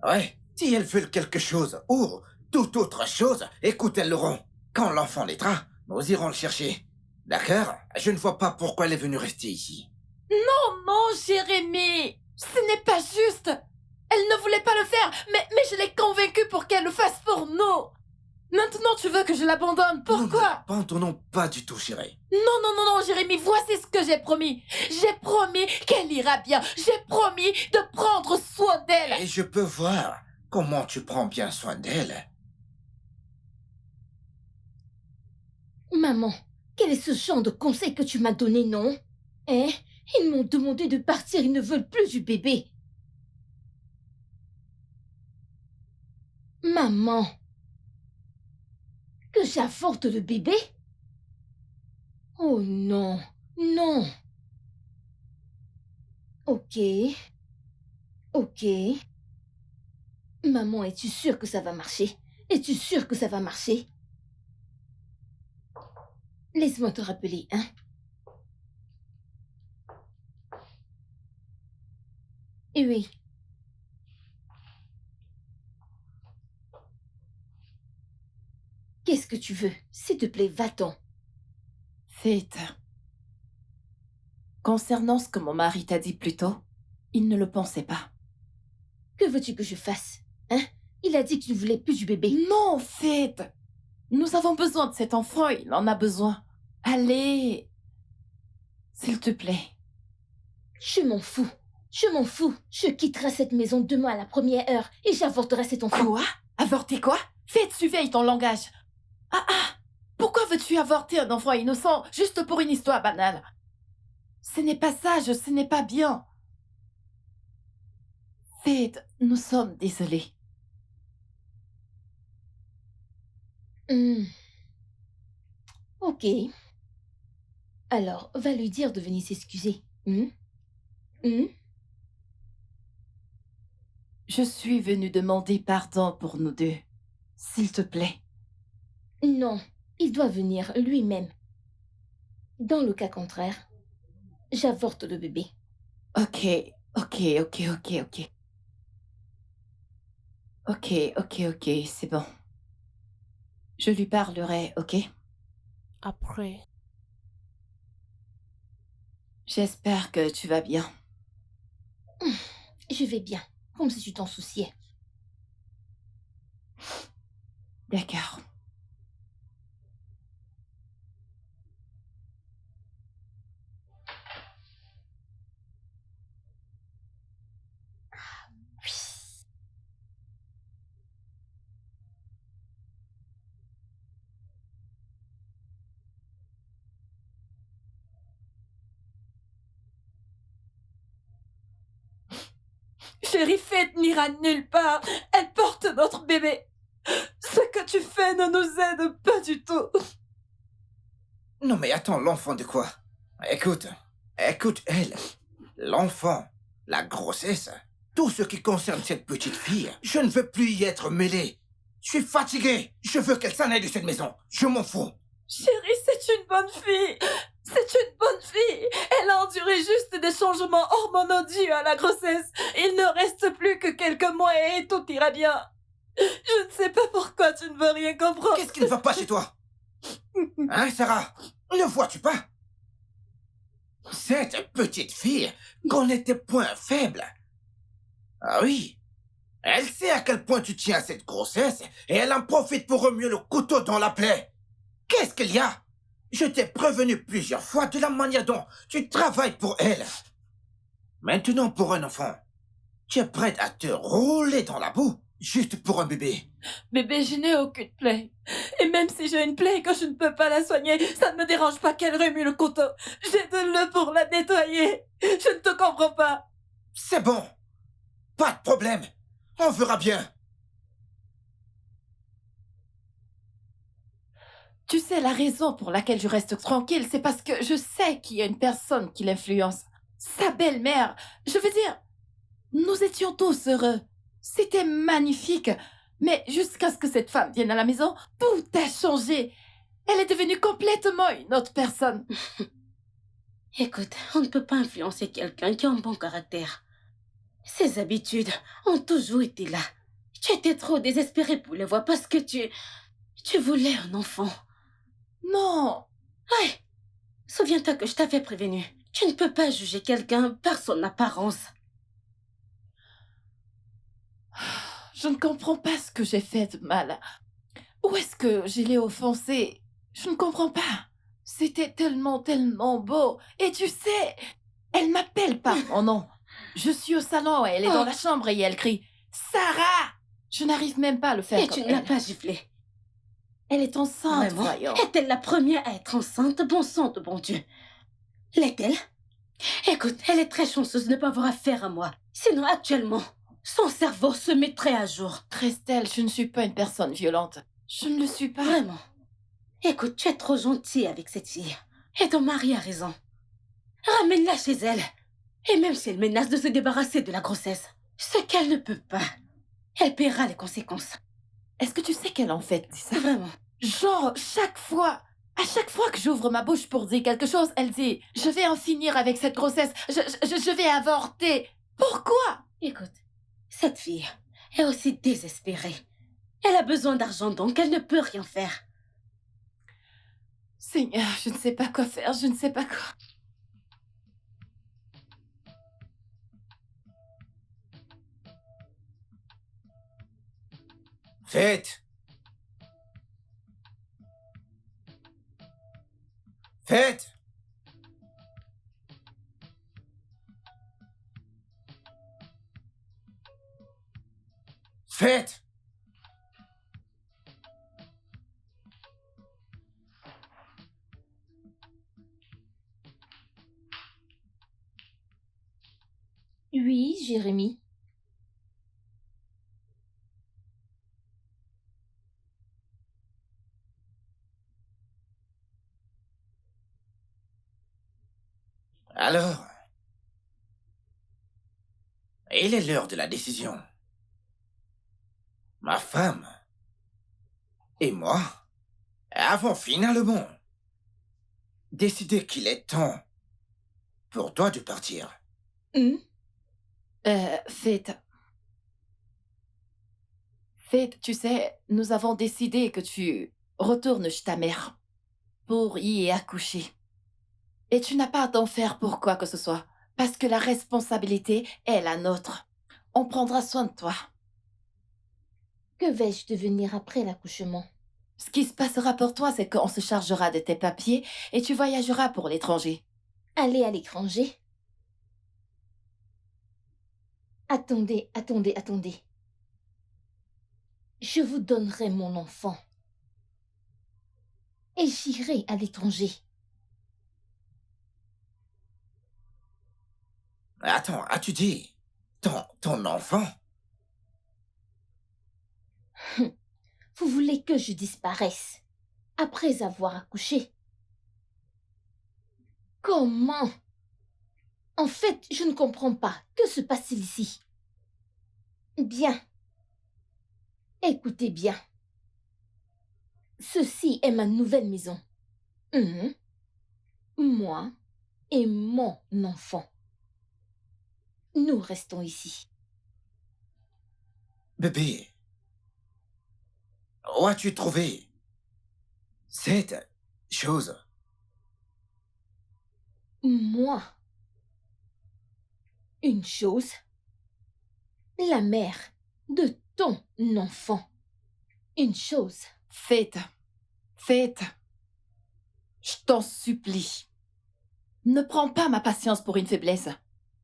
Ouais, si elles veulent quelque chose ou toute autre chose, écoute, elles l'auront. Quand l'enfant naîtra, nous irons le chercher. D'accord? Je ne vois pas pourquoi elle est venue rester ici. Oh non, Jérémy! Ce n'est pas juste! Elle ne voulait pas le faire, mais je l'ai convaincue pour qu'elle le fasse pour nous! Maintenant, tu veux que je l'abandonne? Pourquoi? Nous n'abandonnons pas du tout, chérie. Non, Jérémy, voici ce que j'ai promis. J'ai promis qu'elle ira bien. J'ai promis de prendre soin d'elle. Et je peux voir comment tu prends bien soin d'elle. Maman, quel est ce genre de conseil que tu m'as donné, non? Hein? Ils m'ont demandé de partir, ils ne veulent plus du bébé. Maman, que j'avorte le bébé? Oh non, non. Ok. Maman, es-tu sûre que ça va marcher? Es-tu sûre que ça va marcher? Laisse-moi te rappeler, hein? Oui. Qu'est-ce que tu veux? S'il te plaît, va-t'en. Faith, concernant ce que mon mari t'a dit plus tôt, il ne le pensait pas. Que veux-tu que je fasse? Hein? Il a dit qu'il ne voulait plus du bébé. Non, Faith! Nous avons besoin de cet enfant, il en a besoin. Allez! S'il te plaît. Je m'en fous. Je m'en fous. Je quitterai cette maison demain à la première heure et j'avorterai cet enfant. Quoi? Avorter quoi? Faith, surveille ton langage. Ah! Pourquoi veux-tu avorter un enfant innocent juste pour une histoire banale? Ce n'est pas sage, ce n'est pas bien. Faith, nous sommes désolés. Ok. Alors, va lui dire de venir s'excuser. Je suis venue demander pardon pour nous deux. S'il te plaît. Non, il doit venir lui-même. Dans le cas contraire, j'avorte le bébé. Ok. Ok, c'est bon. Je lui parlerai, ok? Après. J'espère que tu vas bien. Je vais bien, comme si tu t'en souciais. D'accord. Chérie, Faith n'ira nulle part. Elle porte notre bébé. Ce que tu fais ne nous aide pas du tout. Non mais attends, l'enfant de quoi? Écoute, elle. L'enfant, la grossesse, tout ce qui concerne cette petite fille, je ne veux plus y être mêlé. Je suis fatigué. Je veux qu'elle s'en aille de cette maison. Je m'en fous. Chérie, c'est une bonne fille. C'est une bonne fille. Elle a enduré juste des changements hormonaux dus à la grossesse. Il ne reste plus que quelques mois et tout ira bien. Je ne sais pas pourquoi tu ne veux rien comprendre. Qu'est-ce qui ne va pas chez toi? Hein, Sarah? Ne vois-tu pas? Cette petite fille connaît tes points faibles. Ah oui. Elle sait à quel point tu tiens à cette grossesse et elle en profite pour remuer le couteau dans la plaie. Qu'est-ce qu'il y a? Je t'ai prévenu plusieurs fois de la manière dont tu travailles pour elle. Maintenant, pour un enfant, tu es prête à te rouler dans la boue Juste pour un bébé. Bébé, je n'ai aucune plaie. Et même si j'ai une plaie et que je ne peux pas la soigner, ça ne me dérange pas qu'elle remue le couteau. J'ai de l'eau pour la nettoyer. Je ne te comprends pas. C'est bon. Pas de problème. On verra bien. Tu sais, la raison pour laquelle je reste tranquille, c'est parce que je sais qu'il y a une personne qui l'influence. Sa belle-mère. Je veux dire, nous étions tous heureux. C'était magnifique. Mais jusqu'à ce que cette femme vienne à la maison, tout a changé. Elle est devenue complètement une autre personne. Écoute, on ne peut pas influencer quelqu'un qui a un bon caractère. Ses habitudes ont toujours été là. Tu étais trop désespérée pour les voir parce que tu voulais un enfant. Non. Ouais. Souviens-toi que je t'avais prévenu. Tu ne peux pas juger quelqu'un par son apparence. Je ne comprends pas ce que j'ai fait de mal. Où est-ce que je l'ai offensé? Je ne comprends pas. C'était tellement, tellement beau. Et tu sais, elle m'appelle par mon nom. Je suis au salon et elle est dans la chambre et elle crie « Sarah !» Je n'arrive même pas à le faire Et comme tu ne l'as elle. pas giflé. Elle est enceinte, Vraiment? voyons. Est-elle la première à être enceinte? Bon sang de bon Dieu. L'est-elle? Écoute, elle est très chanceuse de ne pas avoir affaire à moi. Sinon, actuellement, son cerveau se mettrait à jour. Christelle, je ne suis pas une personne violente. Je ne le suis pas. Vraiment. Écoute, tu es trop gentille avec cette fille. Et ton mari a raison. Ramène-la chez elle. Et même si elle menace de se débarrasser de la grossesse, ce qu'elle ne peut pas, elle paiera les conséquences. Est-ce que tu sais qu'elle en fait dit ça? Vraiment. Genre, à chaque fois que j'ouvre ma bouche pour dire quelque chose, elle dit « Je vais en finir avec cette grossesse. Je vais avorter. » Pourquoi? Écoute, cette fille est aussi désespérée. Elle a besoin d'argent, donc elle ne peut rien faire. Seigneur, je ne sais pas quoi faire, je ne sais pas quoi. Faites. Faites. Faites. Oui, Jérémie. Alors, il est l'heure de la décision. Ma femme et moi avons finalement décidé qu'il est temps pour toi de partir. Faith. Faith, tu sais, nous avons décidé que tu retournes chez ta mère pour y accoucher. Et tu n'as pas à t'en faire pour quoi que ce soit, parce que la responsabilité est la nôtre. On prendra soin de toi. Que vais-je devenir après l'accouchement? Ce qui se passera pour toi, c'est qu'on se chargera de tes papiers et tu voyageras pour l'étranger. Aller à l'étranger? Attendez. Je vous donnerai mon enfant. Et j'irai à l'étranger. Attends, as-tu dit ton enfant? Vous voulez que je disparaisse après avoir accouché? Comment? En fait, je ne comprends pas. Que se passe-t-il ici? Bien. Écoutez bien. Ceci est ma nouvelle maison. Moi et mon enfant. Nous restons ici. Bébé, où as-tu trouvé cette chose? Moi. Une chose. La mère de ton enfant. Une chose. Faith, je t'en supplie. Ne prends pas ma patience pour une faiblesse.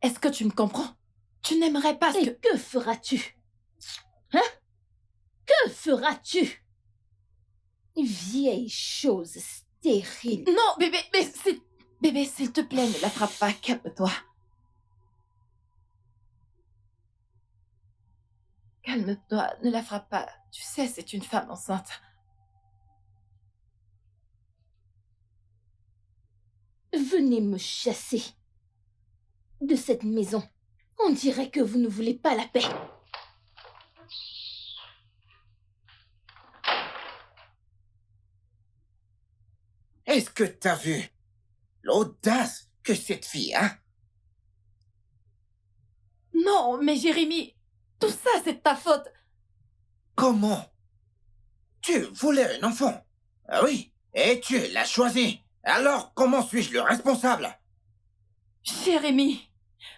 Est-ce que tu me comprends? Tu n'aimerais pas ce Et que feras-tu? Hein? Que feras-tu? Vieille chose stérile. Non, bébé, Bébé, s'il te plaît, ne la frappe pas, calme-toi. Calme-toi, ne la frappe pas. Tu sais, c'est une femme enceinte. Venez me chasser de cette maison. On dirait que vous ne voulez pas la paix. Est-ce que t'as vu l'audace que cette fille a? Non, mais Jérémy, tout ça, c'est de ta faute. Comment? Tu voulais un enfant? Ah oui, et tu l'as choisi. Alors, comment suis-je le responsable? Jérémy,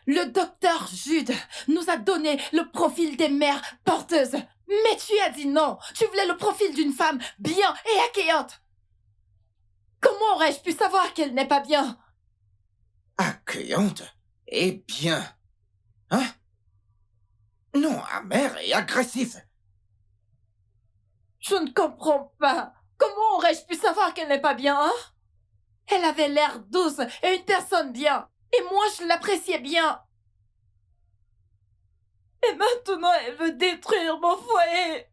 le docteur Jude nous a donné le profil des mères porteuses. Mais tu as dit non. Tu voulais le profil d'une femme bien et accueillante. Comment aurais-je pu savoir qu'elle n'est pas bien? Accueillante et bien. Hein? Non, amer et agressif. Je ne comprends pas. Comment aurais-je pu savoir qu'elle n'est pas bien, hein? Elle avait l'air douce et une personne bien. Et moi, je l'appréciais bien. Et maintenant, elle veut détruire mon foyer.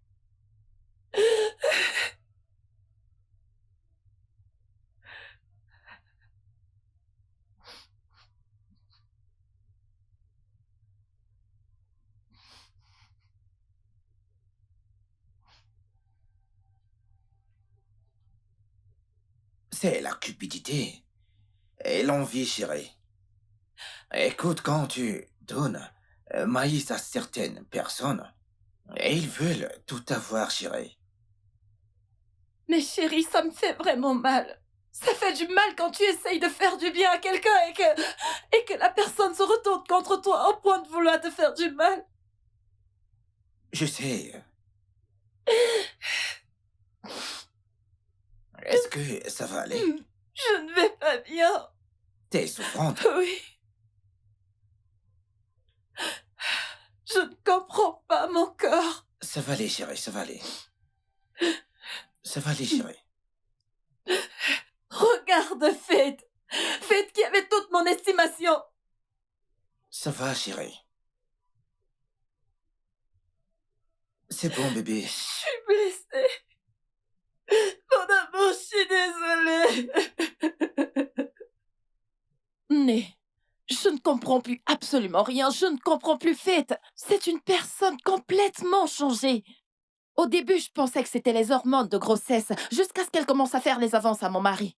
C'est la cupidité et l'envie, chérie. Écoute, quand tu donnes maïs à certaines personnes, ils veulent tout avoir, chérie. Mais chérie, ça me fait vraiment mal. Ça fait du mal quand tu essayes de faire du bien à quelqu'un et que la personne se retourne contre toi au point de vouloir te faire du mal. Je sais. Est-ce que ça va aller? Je ne vais pas bien. T'es souffrante. Oui. Je ne comprends pas mon corps. Ça va aller, chérie, ça va aller. Ça va aller, chérie. Regarde Faith. Faith qui avait toute mon estimation. Ça va, chérie. C'est bon, bébé. Je suis blessée. Mon amour, je suis désolée. Né, je ne comprends plus absolument rien. Je ne comprends plus Faith. C'est une personne complètement changée. Au début, je pensais que c'était les hormones de grossesse, jusqu'à ce qu'elle commence à faire les avances à mon mari.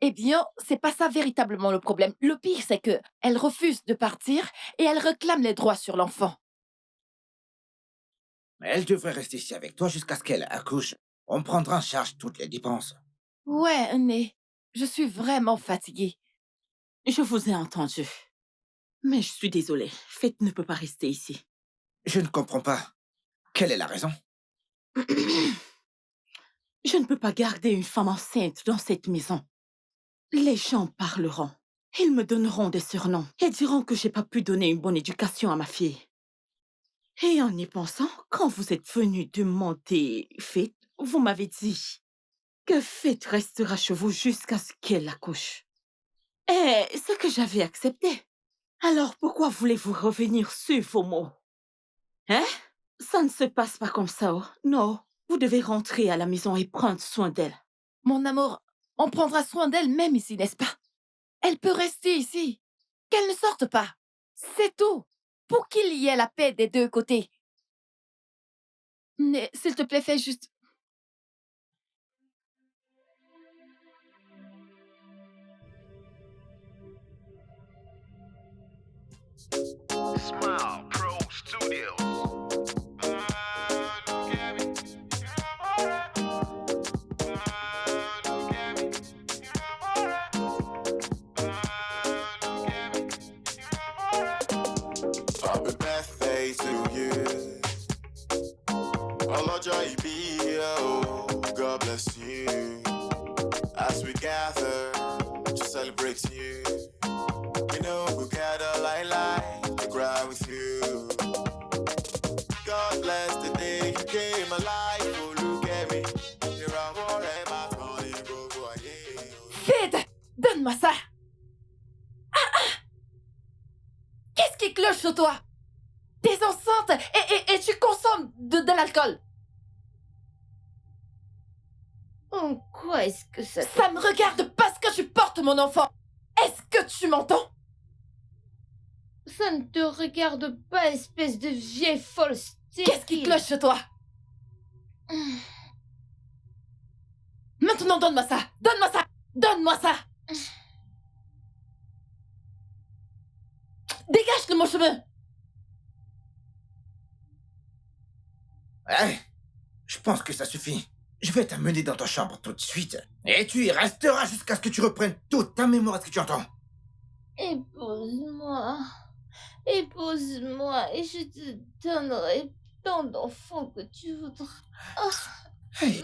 Eh bien, c'est pas ça véritablement le problème. Le pire, c'est que elle refuse de partir et elle réclame les droits sur l'enfant. Elle devrait rester ici avec toi jusqu'à ce qu'elle accouche. On prendra en charge toutes les dépenses. Ouais, Né, je suis vraiment fatiguée. Je vous ai entendu. Mais je suis désolée. Faith ne peut pas rester ici. Je ne comprends pas. Quelle est la raison? Je ne peux pas garder une femme enceinte dans cette maison. Les gens parleront. Ils me donneront des surnoms et diront que j'ai pas pu donner une bonne éducation à ma fille. Et en y pensant, quand vous êtes venu demander Faith, vous m'avez dit que Faith restera chez vous jusqu'à ce qu'elle accouche. Et ce que j'avais accepté. Alors pourquoi voulez-vous revenir sur vos mots? Hein? Ça ne se passe pas comme ça, oh. Non, vous devez rentrer à la maison et prendre soin d'elle. Mon amour, on prendra soin d'elle même ici, n'est-ce pas? Elle peut rester ici. Qu'elle ne sorte pas. C'est tout. Pour qu'il y ait la paix des deux côtés. Mais s'il te plaît, fais juste... Smile Pro Studios. Happy birthday to you. Ọlọ́jọ́ ìbí ẹ o, God bless you. As we gather to celebrate you. You know we'll gather like to cry with you. God bless the day you came alive, oh look at me. Here I want my honey, go, yeah. Fed, donne-moi ça. Qu'est-ce qui cloche sur toi? T'es enceinte et tu consommes de l'alcool. En quoi est-ce que ça... Ça me regarde parce que tu portes mon enfant. Est-ce que tu m'entends? Ça ne te regarde pas, espèce de vieille folle stérile. Qu'est-ce qui cloche chez toi? Maintenant, donne-moi ça. Donne-moi ça. Donne-moi ça. Dégage de mon chemin. Ouais, je pense que ça suffit. Je vais t'amener dans ta chambre tout de suite. Et tu y resteras jusqu'à ce que tu reprennes toute ta mémoire, est-ce que tu entends? Épouse-moi. Épouse-moi et je te donnerai tant d'enfants que tu voudras. Oh. Hey,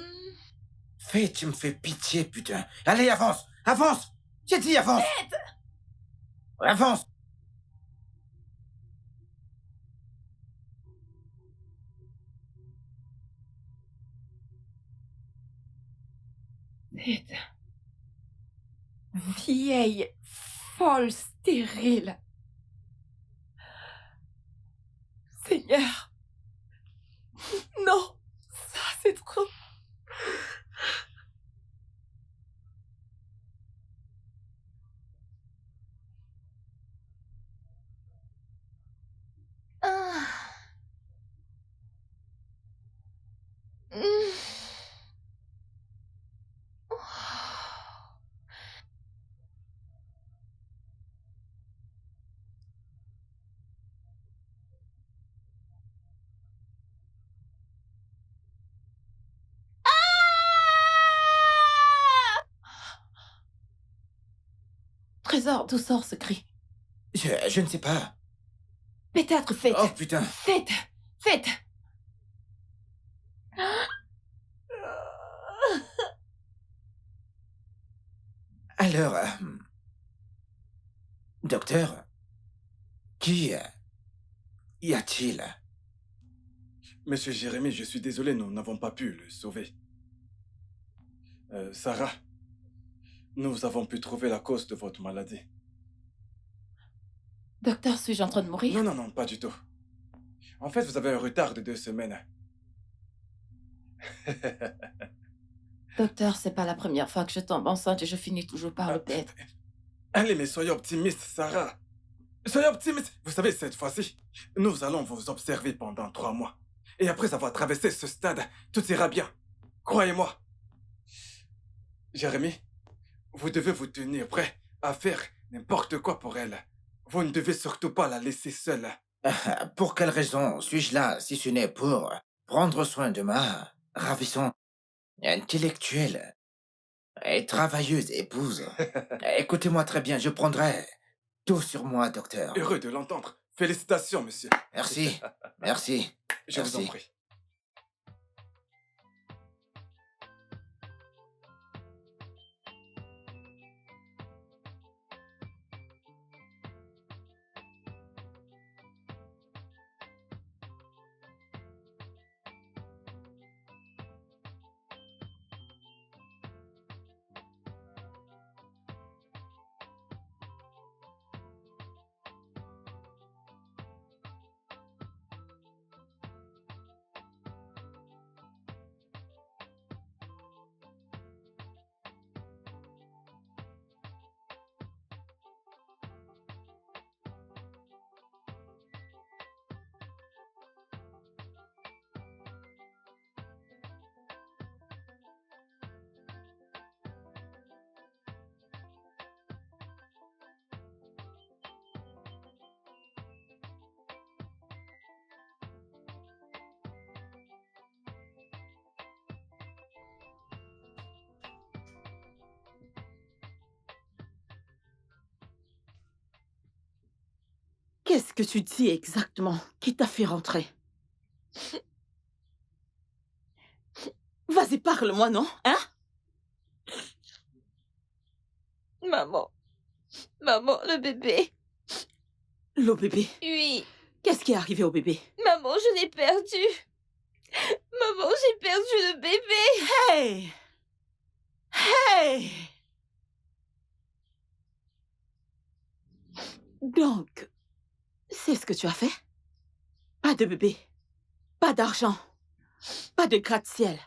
Fais, tu me fais pitié, putain. Allez, avance. Avance. J'ai dit avance. Avance. Fed. Vieille, folle, stérile. Seigneur. Non, ça c'est trop. Ah. Trésor, d'où sort ce cri? Je ne sais pas. Peut-être Fed. Oh, putain. Fed. Fed. Alors, docteur, qui y a-t-il? Monsieur Jérémy, je suis désolé, nous n'avons pas pu le sauver. Sarah, nous avons pu trouver la cause de votre maladie. Docteur, suis-je en train de mourir? Non, pas du tout. En fait, vous avez un retard de 2 semaines. Docteur, c'est pas la première fois que je tombe enceinte et je finis toujours par le perdre. Allez, mais soyez optimiste, Sarah. Soyez optimiste. Vous savez, cette fois-ci, nous allons vous observer pendant 3 mois. Et après avoir traversé ce stade, tout ira bien. Croyez-moi. Jérémy, vous devez vous tenir prêt à faire n'importe quoi pour elle. Vous ne devez surtout pas la laisser seule. Pour quelle raison suis-je là, si ce n'est pour prendre soin de ma ravissante, intellectuelle et travailleuse épouse? Écoutez-moi très bien, je prendrai tout sur moi, docteur. Heureux de l'entendre. Félicitations, monsieur. Merci, merci. Je vous en Merci. prie. Qu'est-ce que tu dis exactement? Qui t'a fait rentrer? Vas-y, parle-moi, non? Hein? Maman. Maman, le bébé. Le bébé. Oui. Qu'est-ce qui est arrivé au bébé? Maman, je l'ai perdu. Maman, j'ai perdu le bébé. Hey! Hey! Donc, c'est ce que tu as fait? Pas de bébé, pas d'argent, pas de gratte-ciel,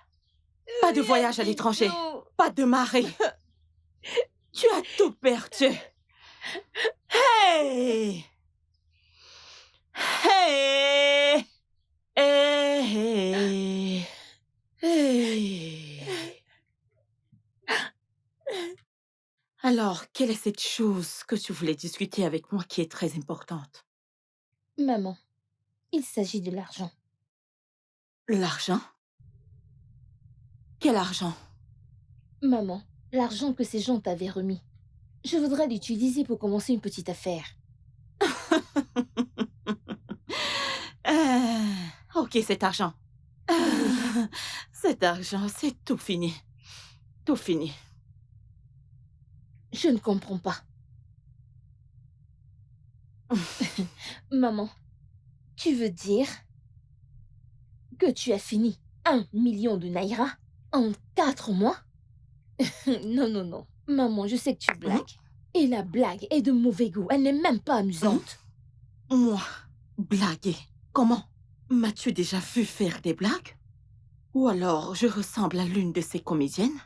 pas de voyage à l'étranger, pas de mari. Tu as tout perdu. Hey! Hey! Hey! Hey! Alors, quelle est cette chose que tu voulais discuter avec moi qui est très importante? Maman, il s'agit de l'argent. L'argent? Quel argent? Maman, l'argent que ces gens t'avaient remis. Je voudrais l'utiliser pour commencer une petite affaire. Ok, cet argent. Cet argent, c'est tout fini. Tout fini. Je ne comprends pas. Maman, tu veux dire que tu as fini 1 million de naira en 4 mois? Non, non, non. Maman, je sais que tu blagues. Et la blague est de mauvais goût. Elle n'est même pas amusante. Moi, blaguer. Comment? M'as-tu déjà vu faire des blagues? Ou alors je ressemble à l'une de ces comédiennes?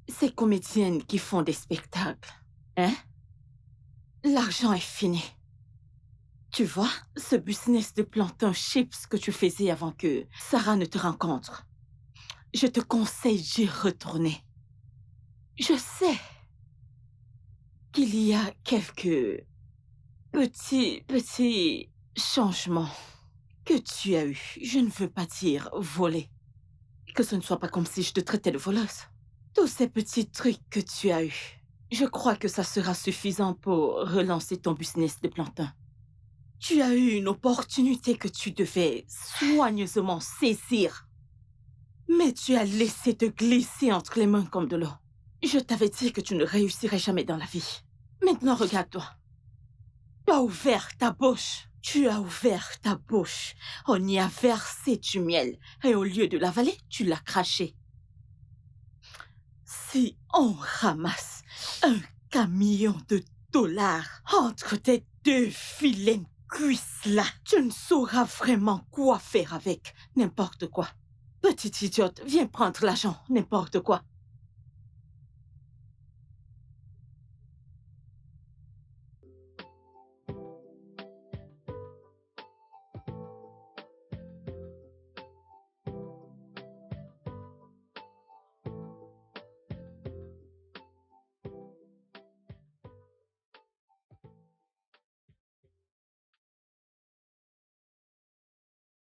Ces comédiennes qui font des spectacles. Hein? L'argent est fini. Tu vois, ce business de plantain chips que tu faisais avant que Sarah ne te rencontre, je te conseille d'y retourner. Je sais qu'il y a quelques petits changements que tu as eus. Je ne veux pas dire voler. Que ce ne soit pas comme si je te traitais de voleuse. Tous ces petits trucs que tu as eus, je crois que ça sera suffisant pour relancer ton business de plantain. Tu as eu une opportunité que tu devais soigneusement saisir. Mais tu as laissé te glisser entre les mains comme de l'eau. Je t'avais dit que tu ne réussirais jamais dans la vie. Maintenant, regarde-toi. Tu as ouvert ta bouche. Tu as ouvert ta bouche. On y a versé du miel. Et au lieu de l'avaler, tu l'as craché. Si on ramasse 1 camion de dollars entre tes 2 vilaines cuisses-là, tu ne sauras vraiment quoi faire avec. N'importe quoi. Petite idiote, viens prendre l'argent. N'importe quoi.